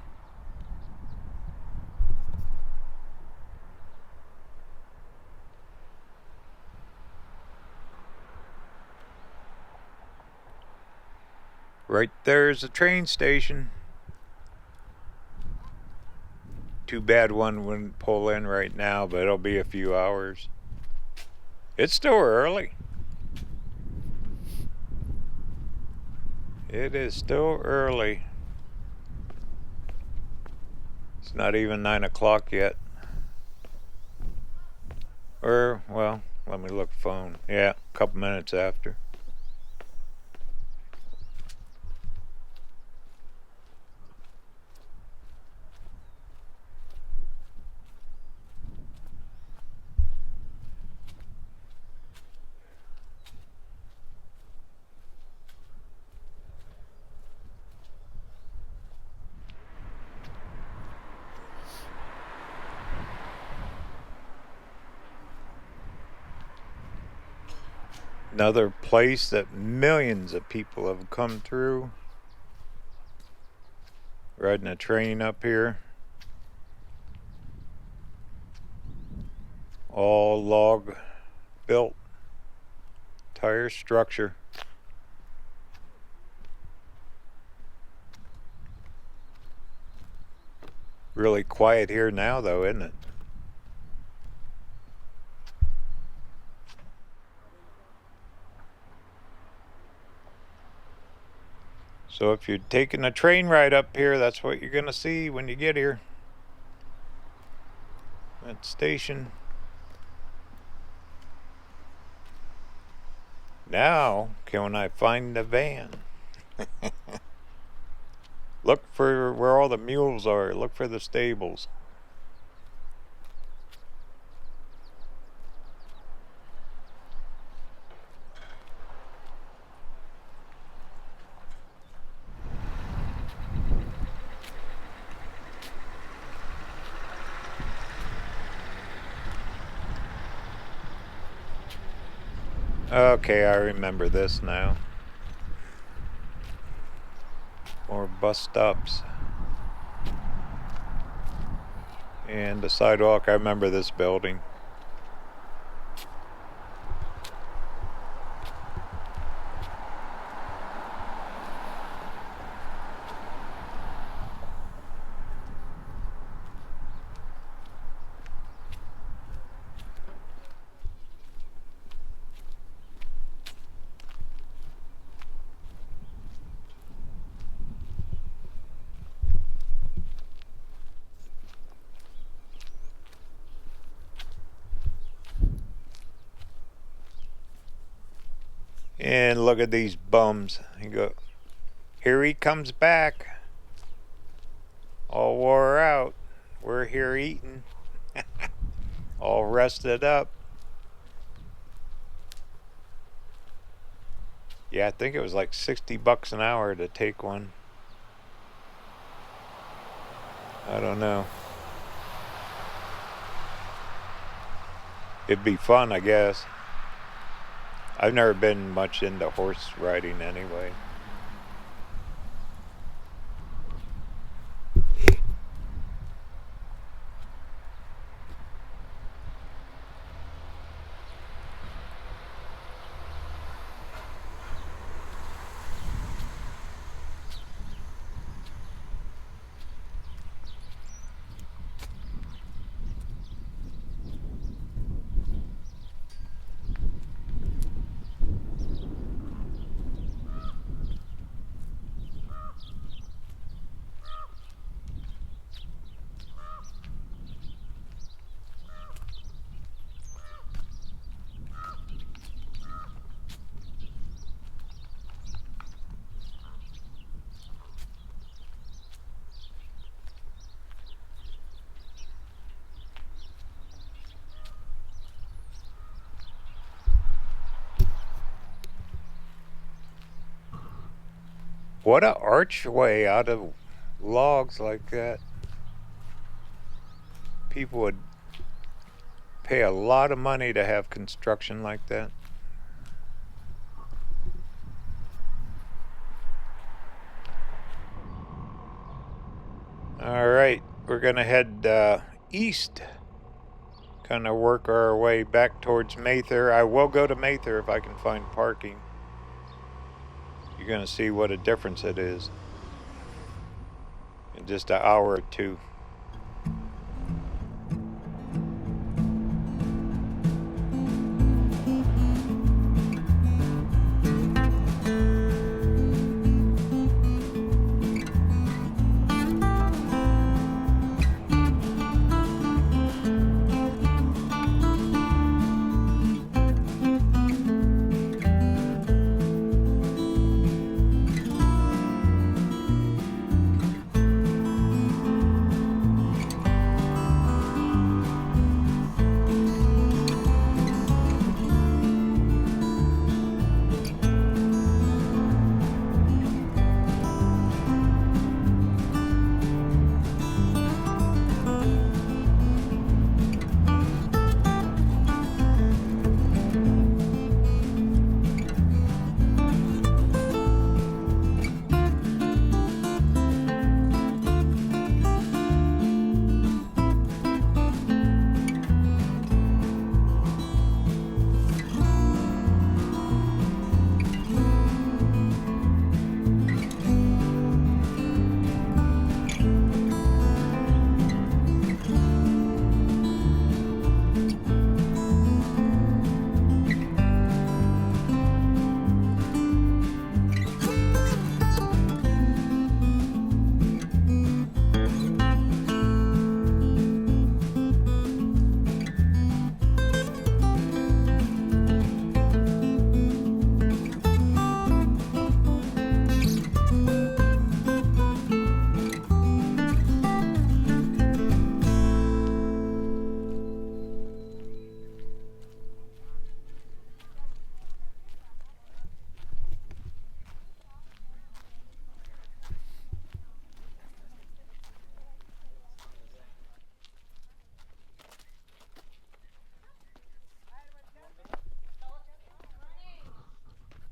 Right there's a train station. Too bad one wouldn't pull in right now, but it'll be a few hours. It's still early. It is still early. It's not even 9 o'clock yet. Or, well, let me look phone. Yeah, a couple minutes after. Another place that millions of people have come through. Riding a train up here. All log built. Entire structure. Really quiet here now though, isn't it? So if you're taking a train ride up here, that's what you're gonna see when you get here. That station. Now, can I find the van? Look for where all the mules are. Look for the stables. Okay, I remember this now. More bus stops. And the sidewalk, I remember this building. And look at these bums. You go, here he comes back. All wore out. We're here eating. All rested up. Yeah, I think it was like $60 an hour to take one. I don't know. It'd be fun, I guess. I've never been much into horse riding anyway. What a archway out of logs like that. People would pay a lot of money to have construction like that. All right, we're gonna head east, kind of work our way back towards Mather. I will go to Mather if I can find parking. You're gonna see what a difference it is in just an hour or two.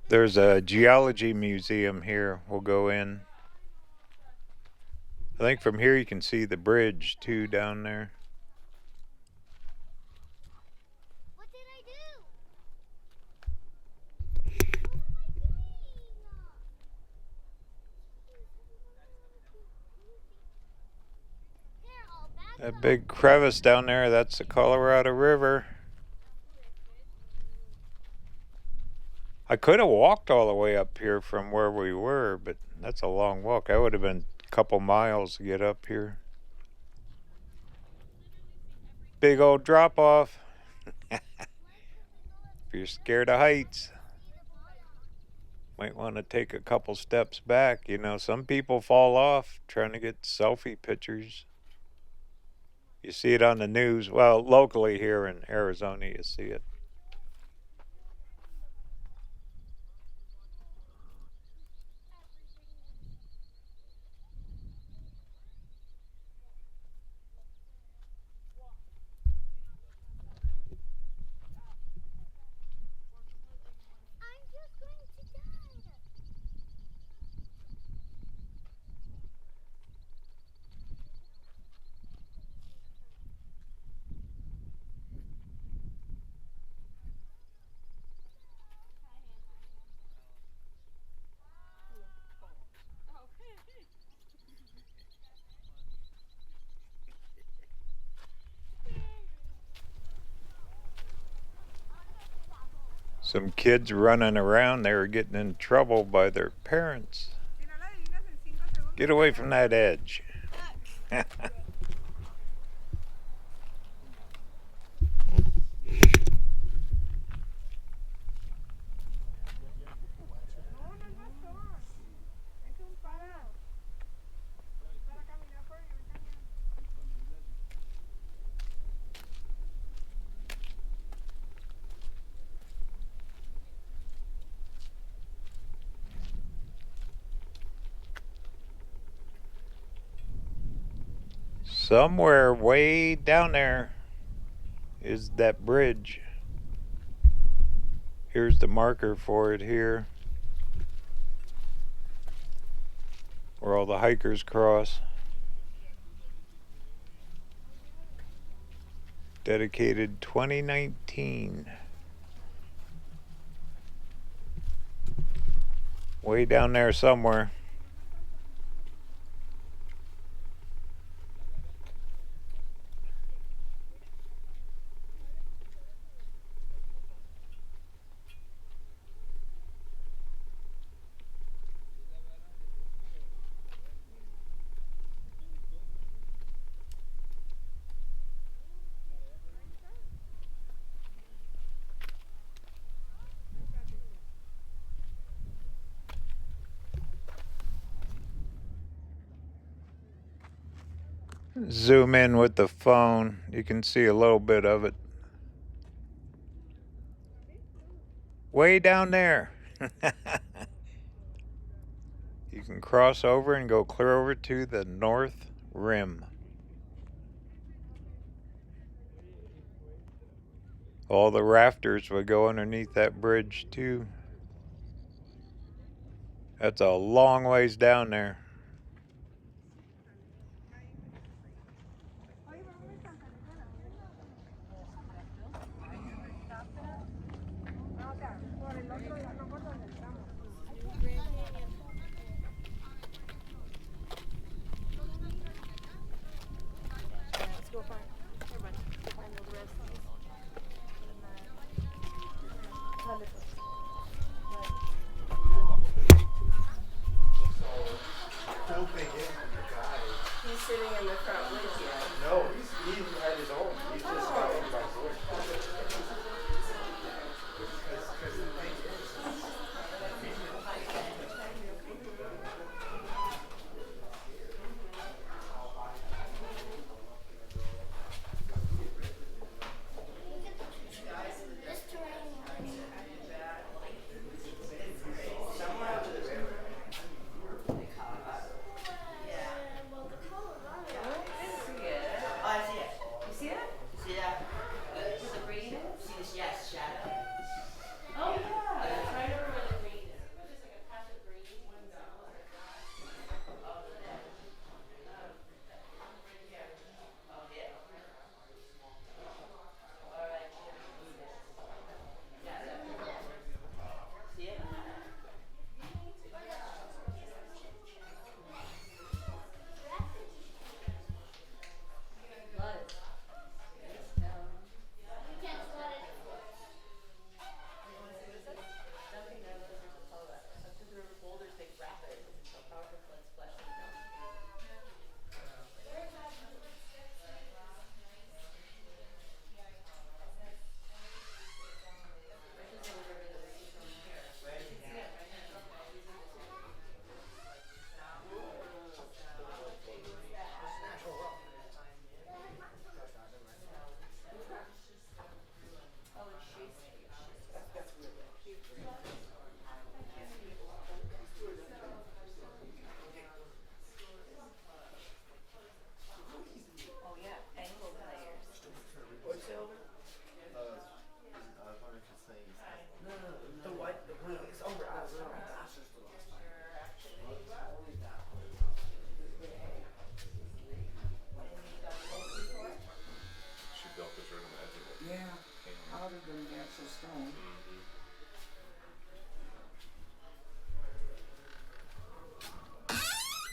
There's a geology museum here. We'll go in. I think from here you can see the bridge too down there. What did I do? That big crevice down there, that's the Colorado River. I could have walked all the way up here from where we were, but that's a long walk. That would have been a couple miles to get up here. Big old drop off. If you're scared of heights, might want to take a couple steps back. You know, some people fall off trying to get selfie pictures. You see it on the news. Well, locally here in Arizona, you see it. I'm just going to die. Some kids running around, they were getting in trouble by their parents. Get away from that edge. Somewhere way down there is that bridge. Here's the marker for it here, where all the hikers cross. Dedicated 2019. Way down there somewhere. Zoom in with the phone. You can see a little bit of it. Way down there. You can cross over and go clear over to the north rim. All the rafters would go underneath that bridge too. That's a long ways down there. He's sitting in the front with you. No, he's at his own. He's just got in by voice. This terrain.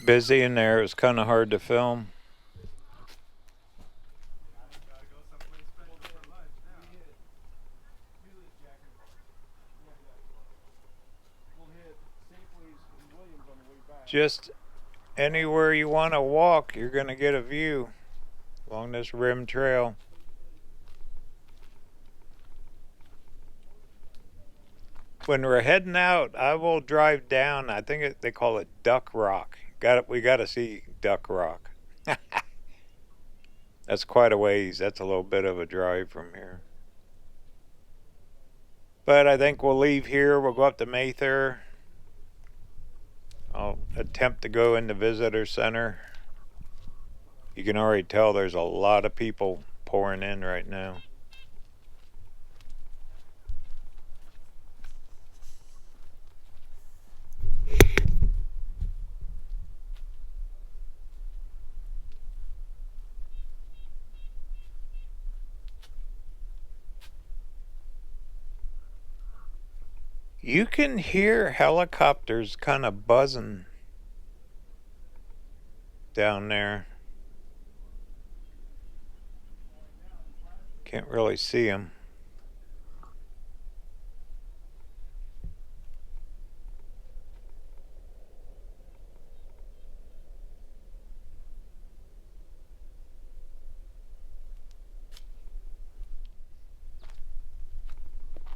Busy in there. It was kind of hard to film. Just anywhere you want to walk, you're going to get a view along this rim trail. When we're heading out, I will drive down. I think they call it Duck Rock. We got to see Duck Rock. That's quite a ways. That's a little bit of a drive from here. But I think we'll leave here. We'll go up to Mather. I'll attempt to go in the visitor center. You can already tell there's a lot of people pouring in right now. You can hear helicopters kind of buzzing down there. Can't really see them.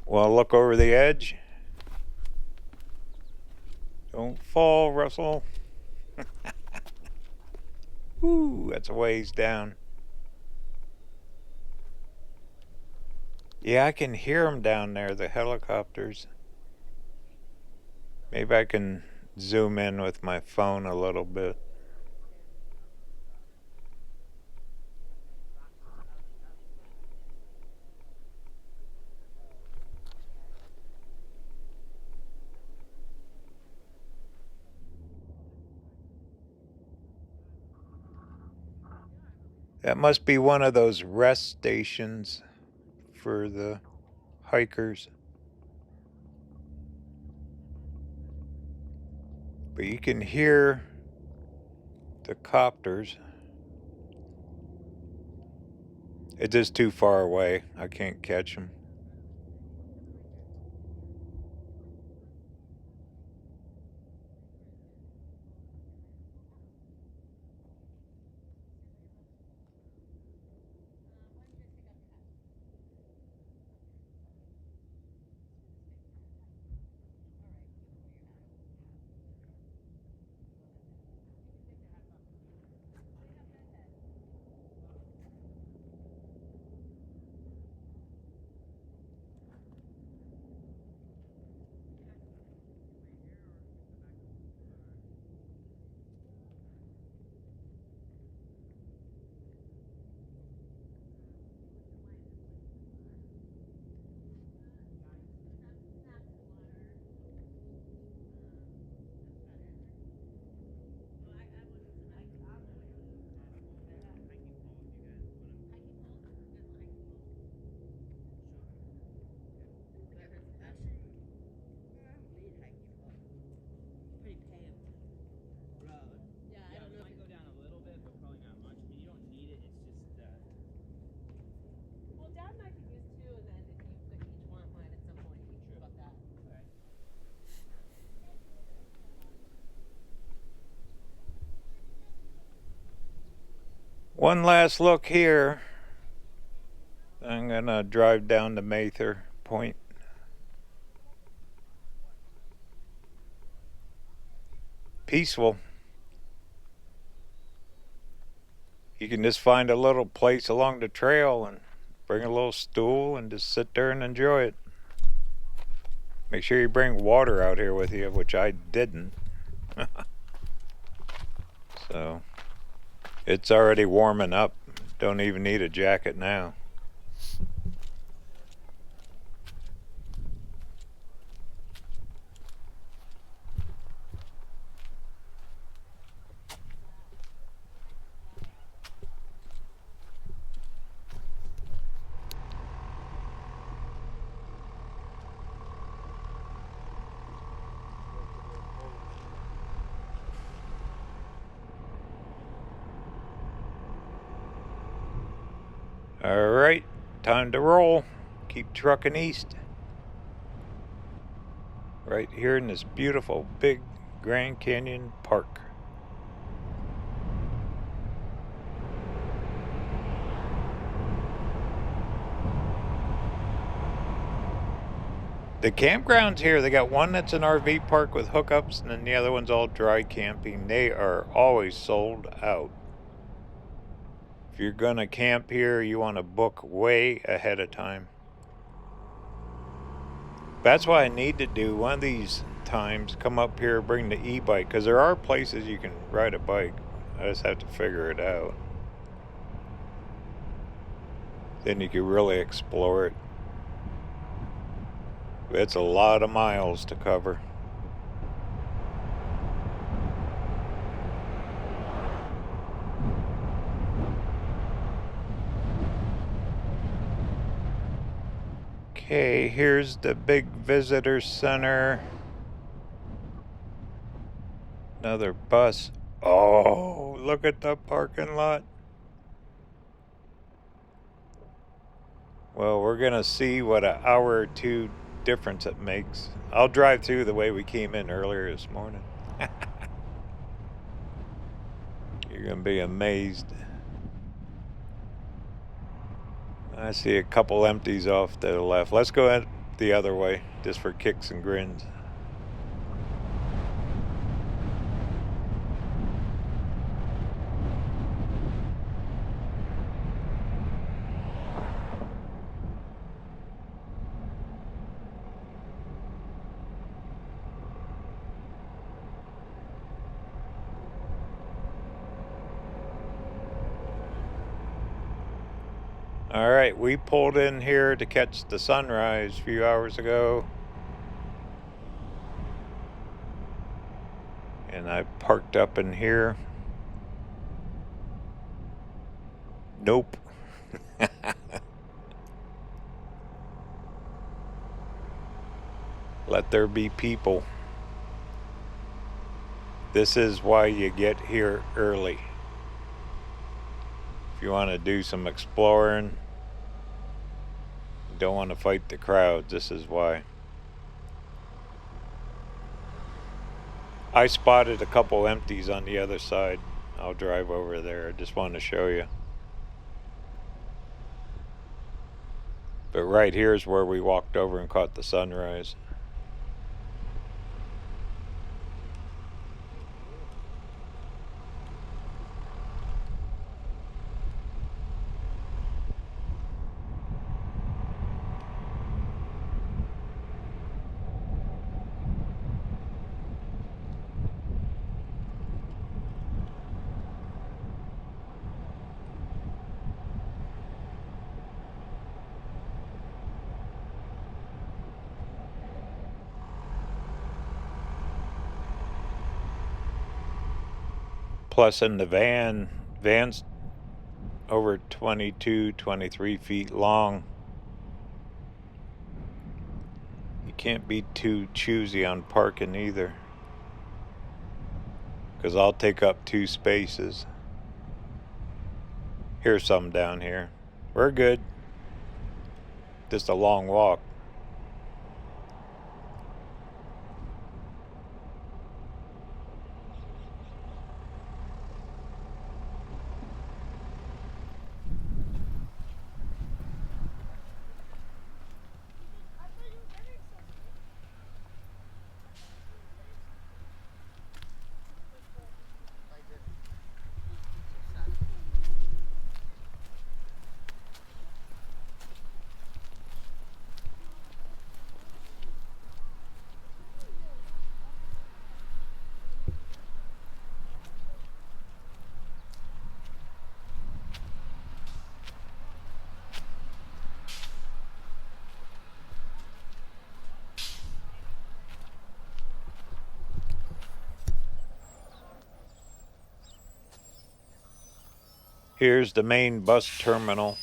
Well, look over the edge. Don't fall, Russell. Woo, that's a ways down. Yeah, I can hear them down there, the helicopters. Maybe I can zoom in with my phone a little bit. That must be one of those rest stations for the hikers. But you can hear the copters. It's just too far away. I can't catch them. One last look here. I'm gonna drive down to Mather Point. Peaceful. You can just find a little place along the trail and bring a little stool and just sit there and enjoy it. Make sure you bring water out here with you, which I didn't. So it's already warming up. Don't even need a jacket now. All right, time to roll. Keep trucking east. Right here in this beautiful big Grand Canyon Park. The campgrounds here, they got one that's an RV park with hookups, and then the other one's all dry camping. They are always sold out. If you're gonna camp here, you want to book way ahead of time. That's why I need to do one of these times, come up here, bring the e-bike, because there are places you can ride a bike. I just have to figure it out. Then you can really explore it. It's a lot of miles to cover. Okay, here's the big visitor center. Another bus. Oh, look at the parking lot. Well, we're gonna see what an hour or two difference it makes. I'll drive through the way we came in earlier this morning. You're gonna be amazed. I see a couple empties off to the left. Let's go the other way, just for kicks and grins. All right, we pulled in here to catch the sunrise a few hours ago. And I parked up in here. Nope. Let there be people. This is why you get here early. If you want to do some exploring, you don't want to fight the crowd, this is why. I spotted a couple empties on the other side. I'll drive over there. I just wanted to show you. But right here is where we walked over and caught the sunrise. Plus in the van's over 22, 23 feet long. You can't be too choosy on parking either, because I'll take up 2 spaces. Here's some down here. We're good. Just a long walk. Here's the main bus terminal.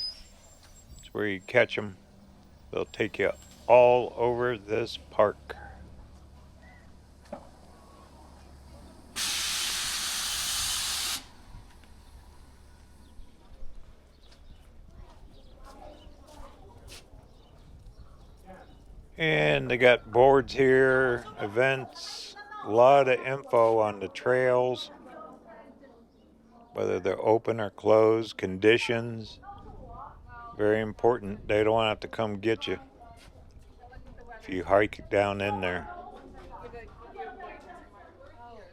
It's where you catch them. They'll take you all over this park. And they got boards here, events, a lot of info on the trails, whether they're open or closed, conditions. Very important. They don't want to have to come get you if you hike down in there.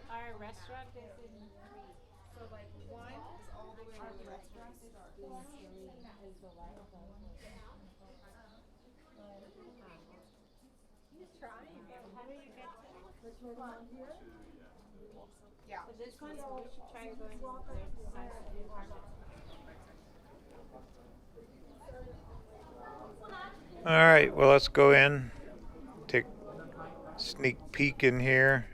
Our restaurant is in 3. So like 1 is all the way where the restaurant is the light. He's trying. How do you get to which one here? Yeah. But this one, we should try going there. All right, well, let's go in, take a sneak peek in here.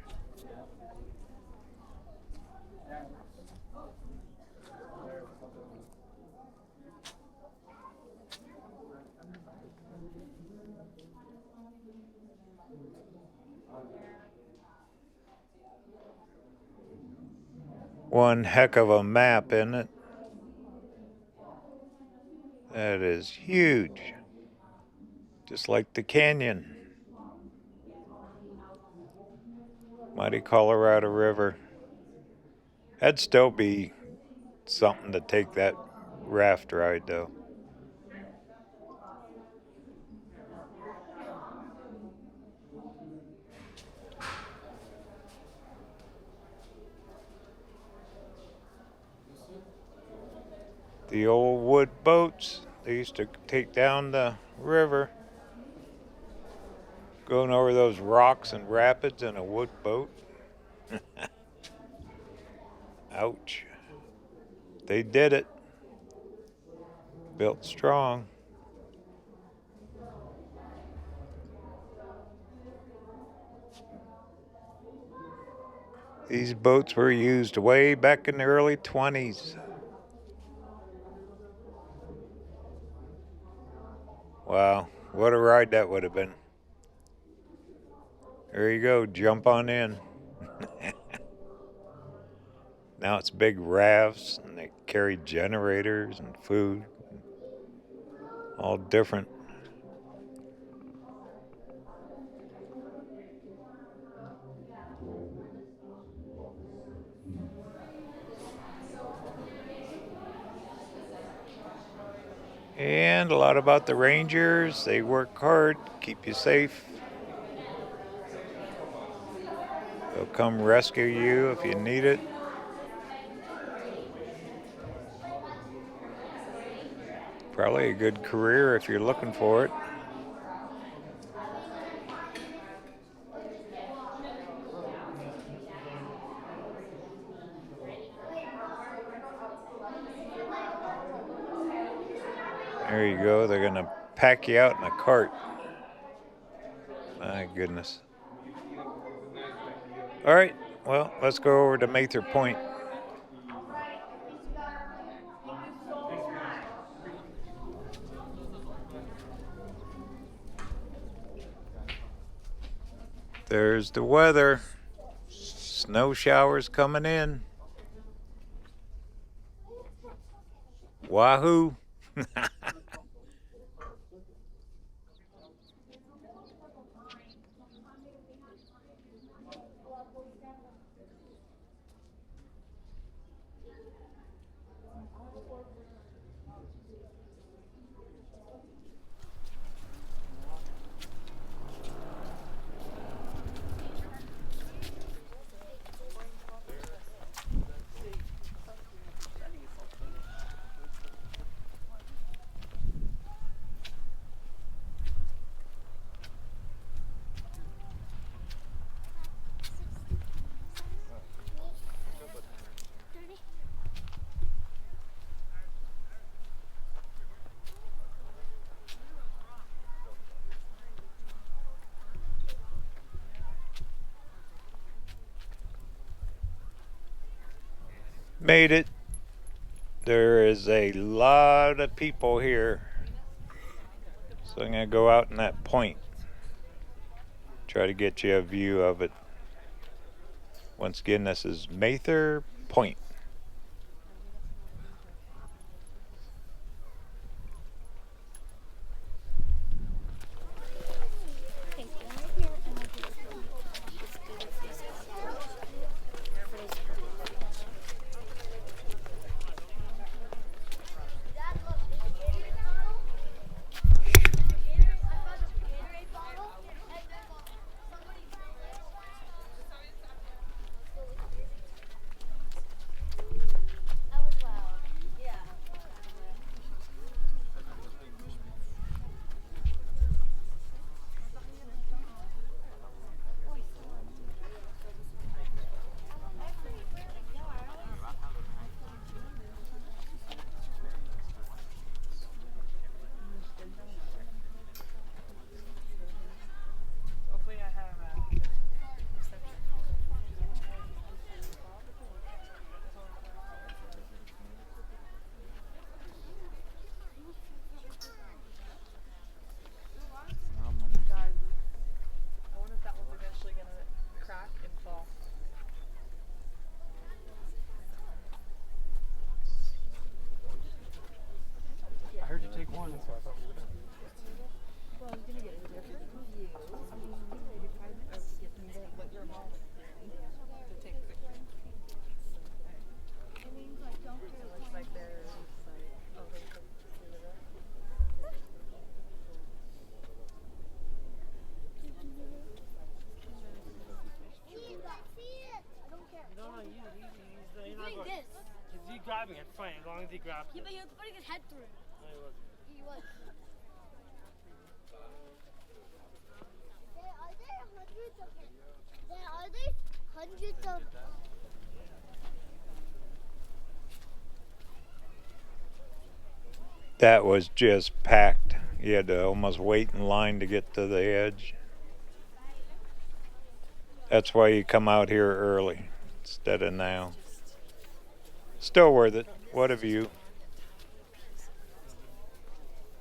One heck of a map, isn't it? That is huge. Just like the canyon. Mighty Colorado River. That'd still be something to take that raft ride, though. The old wood boats they used to take down the river, going over those rocks and rapids in a wood boat. Ouch. They did it. Built strong. These boats were used way back in the early 20s. Wow, what a ride that would have been. There you go, jump on in. Now it's big rafts and they carry generators and food. All different. And a lot about the Rangers. They work hard, keep you safe. They'll come rescue you if you need it. Probably a good career if you're looking for it. There you go. They're going to pack you out in a cart. My goodness. All right. Well, let's go over to Mather Point. There's the weather. Snow showers coming in. Wahoo. Made it. There is a lot of people here. So I'm going to go out in that point. Try to get you a view of it. Once again, this is Mather Point. so I thought we were done. Well, I'm gonna get different views. I mean, maybe 5 minutes to get them to what your mom to take pictures. It means like don't do It looks like there's like, oh, there's the, see the rest? See it. I don't care. No, you're He's not doing going. this. If he grabbing it, fine, as long as he grabs Yeah, it. but he was putting his head through. No, he wasn't. He was. There are hundreds of. That was just packed. You had to almost wait in line to get to the edge. That's why you come out here early instead of now. Still worth it. What a view.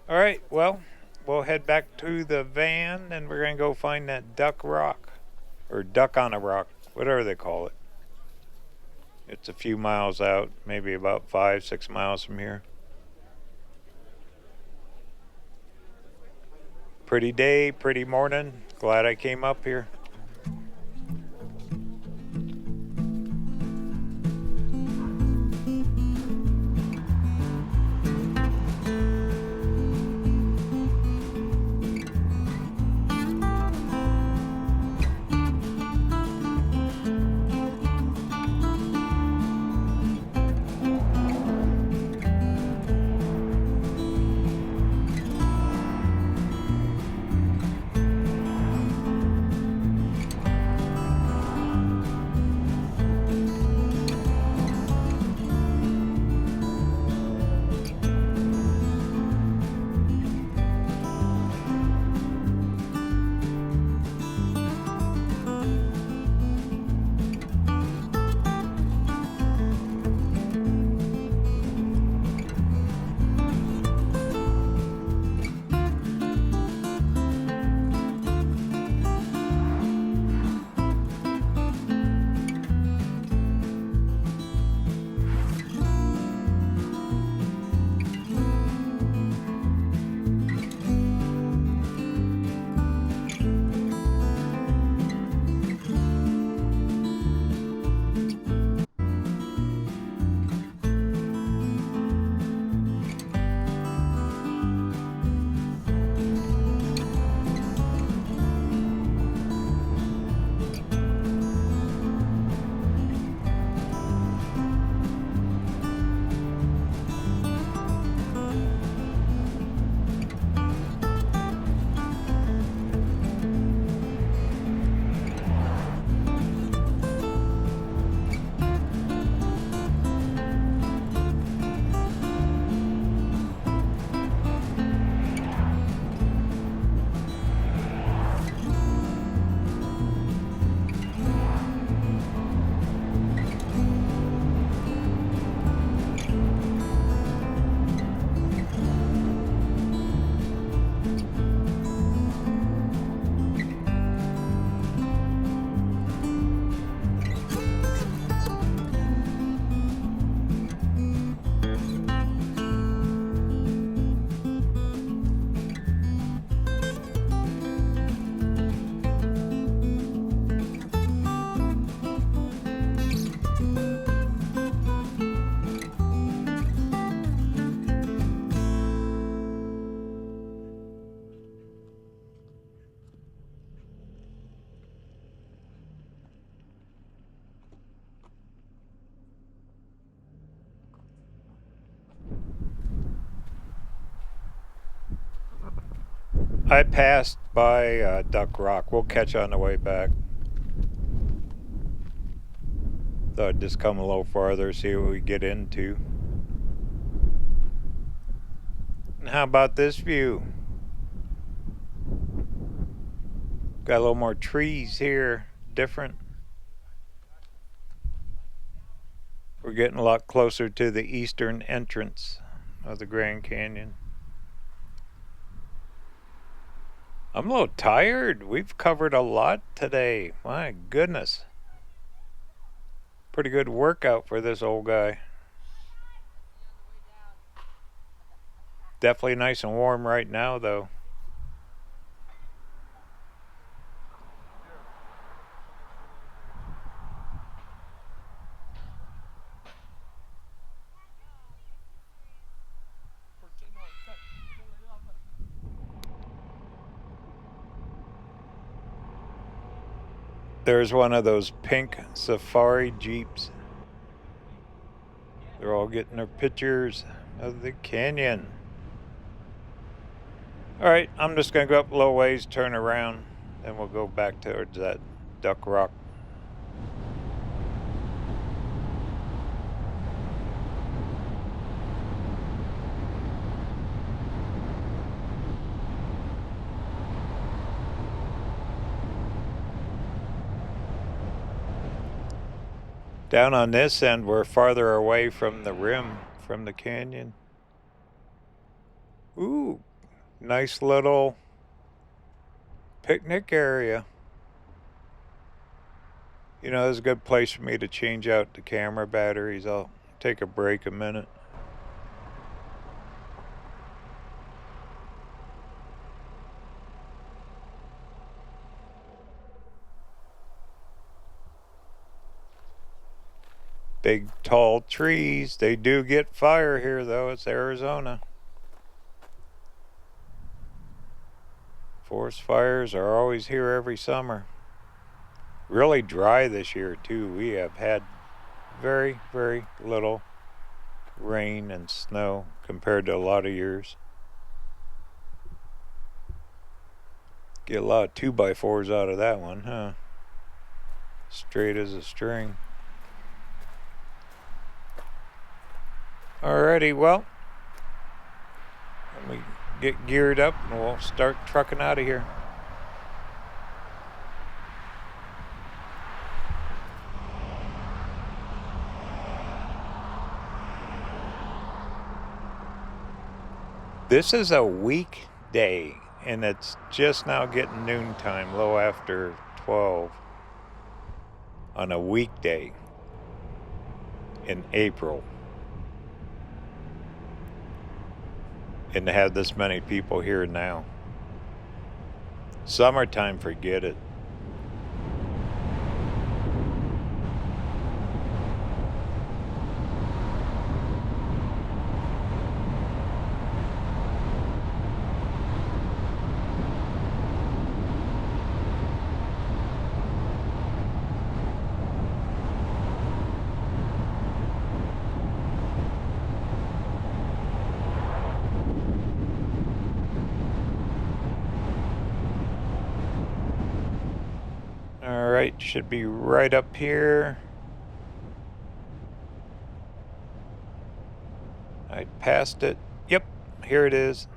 All right, well, we'll head back to the van and we're going to go find that duck rock or duck on a rock, whatever they call it. It's a few miles out, maybe about 5-6 miles from here. Pretty day, pretty morning. Glad I came up here. I passed by Duck Rock. We'll catch on the way back. Thought I'd just come a little farther, see what we get into. And how about this view? Got a little more trees here, different. We're getting a lot closer to the eastern entrance of the Grand Canyon. I'm a little tired. We've covered a lot today. My goodness. Pretty good workout for this old guy. Definitely nice and warm right now, though. There's one of those pink safari jeeps. They're all getting their pictures of the canyon. Alright, I'm just going to go up a little ways, turn around, and we'll go back towards that Duck Rock. Down on this end, we're farther away from the rim, from the canyon. Ooh, nice little picnic area. You know, this is a good place for me to change out the camera batteries. I'll take a break a minute. Big, tall trees. They do get fire here, though. It's Arizona. Forest fires are always here every summer. Really dry this year, too. We have had very, very little rain and snow compared to a lot of years. Get a lot of 2x4s out of that one, huh? Straight as a string. Alrighty, well, let me get geared up and we'll start trucking out of here. This is a weekday and it's just now getting noontime, a little after 12 on a weekday in April. And to have this many people here now. Summertime, forget it. Alright, should be right up here. I passed it. Yep, here it is.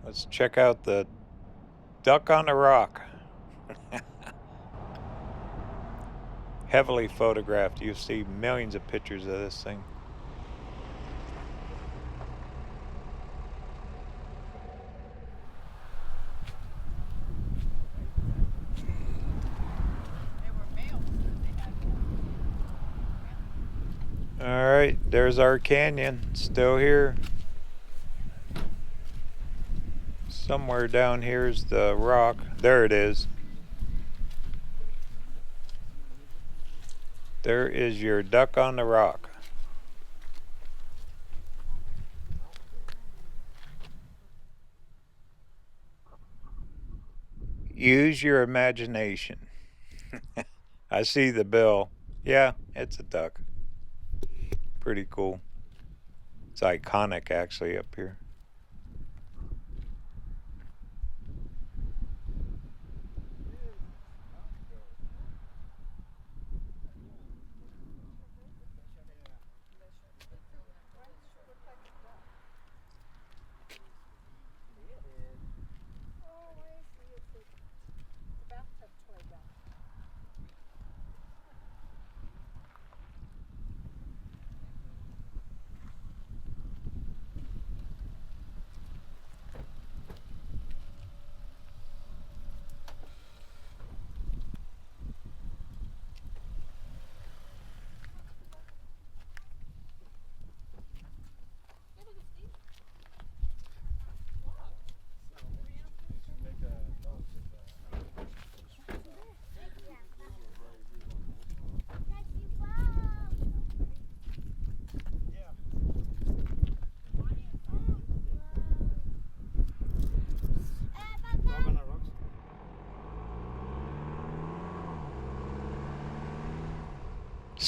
Let's check out the Duck on the Rock. Heavily photographed. You see millions of pictures of this thing. Alright, there's our canyon. Still here. Somewhere down here is the rock. There it is. There is your Duck on the Rock. Use your imagination. I see the bill. Yeah, it's a duck. Pretty cool. It's iconic actually up here.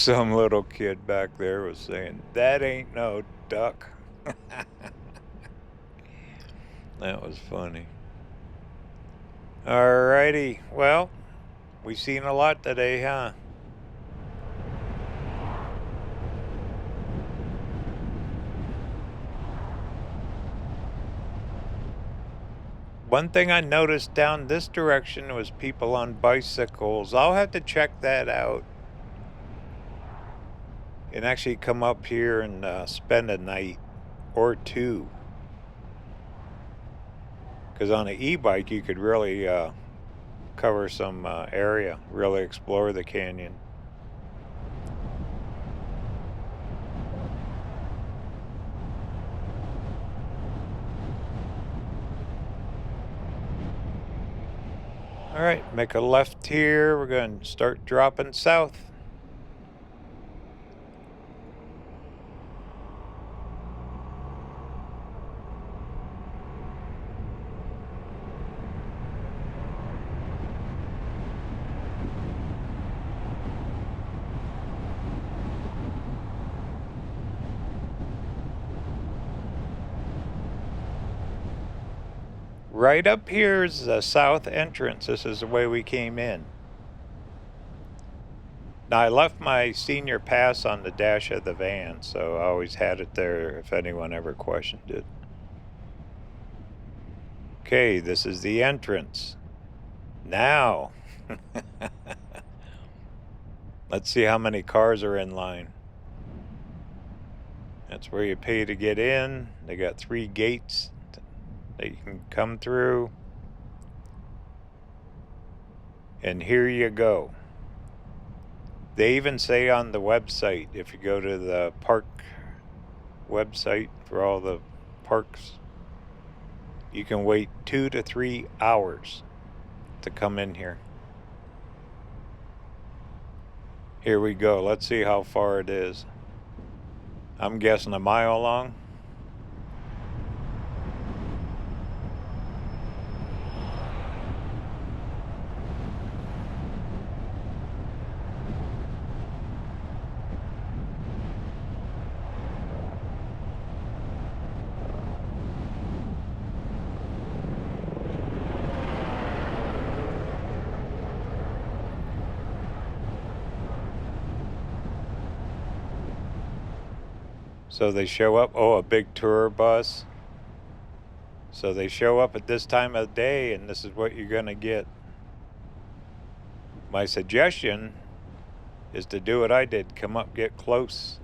Some little kid back there was saying, "That ain't no duck." That was funny. Alrighty, well, we've seen a lot today, huh? One thing I noticed down this direction was people on bicycles. I'll have to check that out and actually come up here and spend a night or two. Because on an e-bike, you could really cover some area, really explore the canyon. All right, make a left here. We're going to start dropping south. Right up here is the south entrance. This is the way we came in. Now, I left my senior pass on the dash of the van, so I always had it there if anyone ever questioned it. Okay, this is the entrance. Now, let's see how many cars are in line. That's where you pay to get in. They got 3 gates that you can come through. And here you go. They even say on the website, if you go to the park website for all the parks, you can wait 2 to 3 hours to come in here. Here we go. Let's see how far it is. I'm guessing a mile long. So they show up, oh, a big tour bus. So they show up at this time of day, and this is what you're going to get. My suggestion is to do what I did, come up, get close,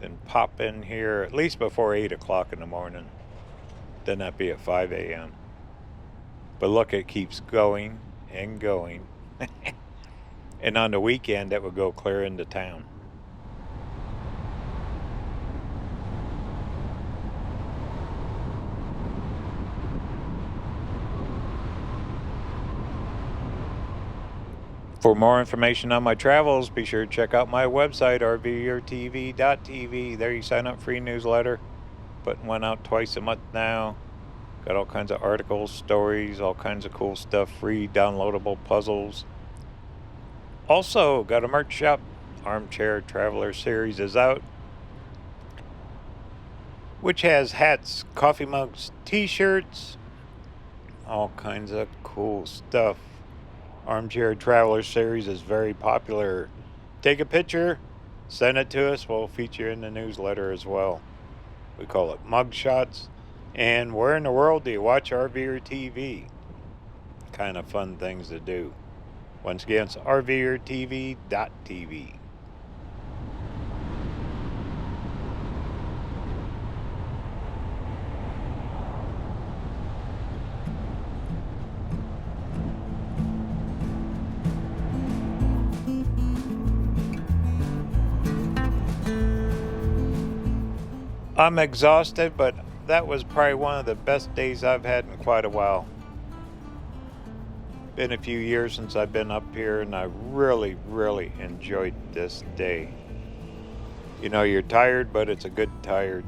and pop in here at least before 8 o'clock in the morning. Then that'd be at 5 a.m. But look, it keeps going and going. And on the weekend, it would go clear into town. For more information on my travels, be sure to check out my website, RVerTV.tv. There you sign up for free newsletter. Putting one out twice a month now. Got all kinds of articles, stories, all kinds of cool stuff, free downloadable puzzles. Also, got a merch shop. Armchair Traveler series is out, which has hats, coffee mugs, t-shirts, all kinds of cool stuff. Armchair Traveler series is very popular. Take a picture, send it to us. We'll feature in the newsletter as well. We call it mug shots. And where in the world do you watch RVerTV? Kind of fun things to do. Once again, it's RVerTV.tv. I'm exhausted, but that was probably one of the best days I've had in quite a while. Been a few years since I've been up here, and I really, really enjoyed this day. You know, you're tired, but it's a good tired.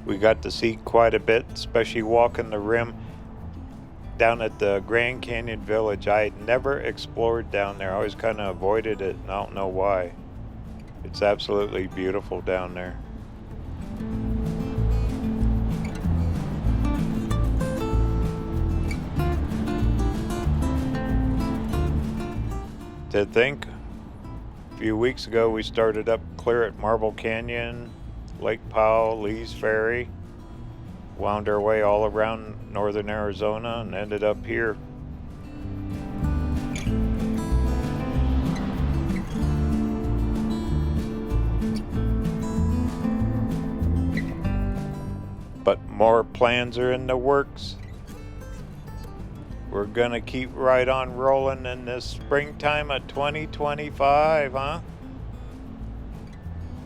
We got to see quite a bit, especially walking the rim down at the Grand Canyon Village. I had never explored down there. I always kind of avoided it, and I don't know why. It's absolutely beautiful down there. To think, a few weeks ago we started up clear at Marble Canyon, Lake Powell, Lee's Ferry, wound our way all around northern Arizona and ended up here. But more plans are in the works. We're gonna keep right on rolling in this springtime of 2025, huh?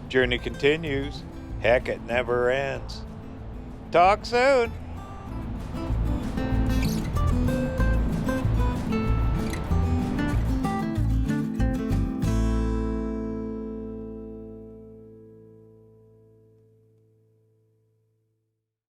Journey continues. Heck, it never ends. Talk soon.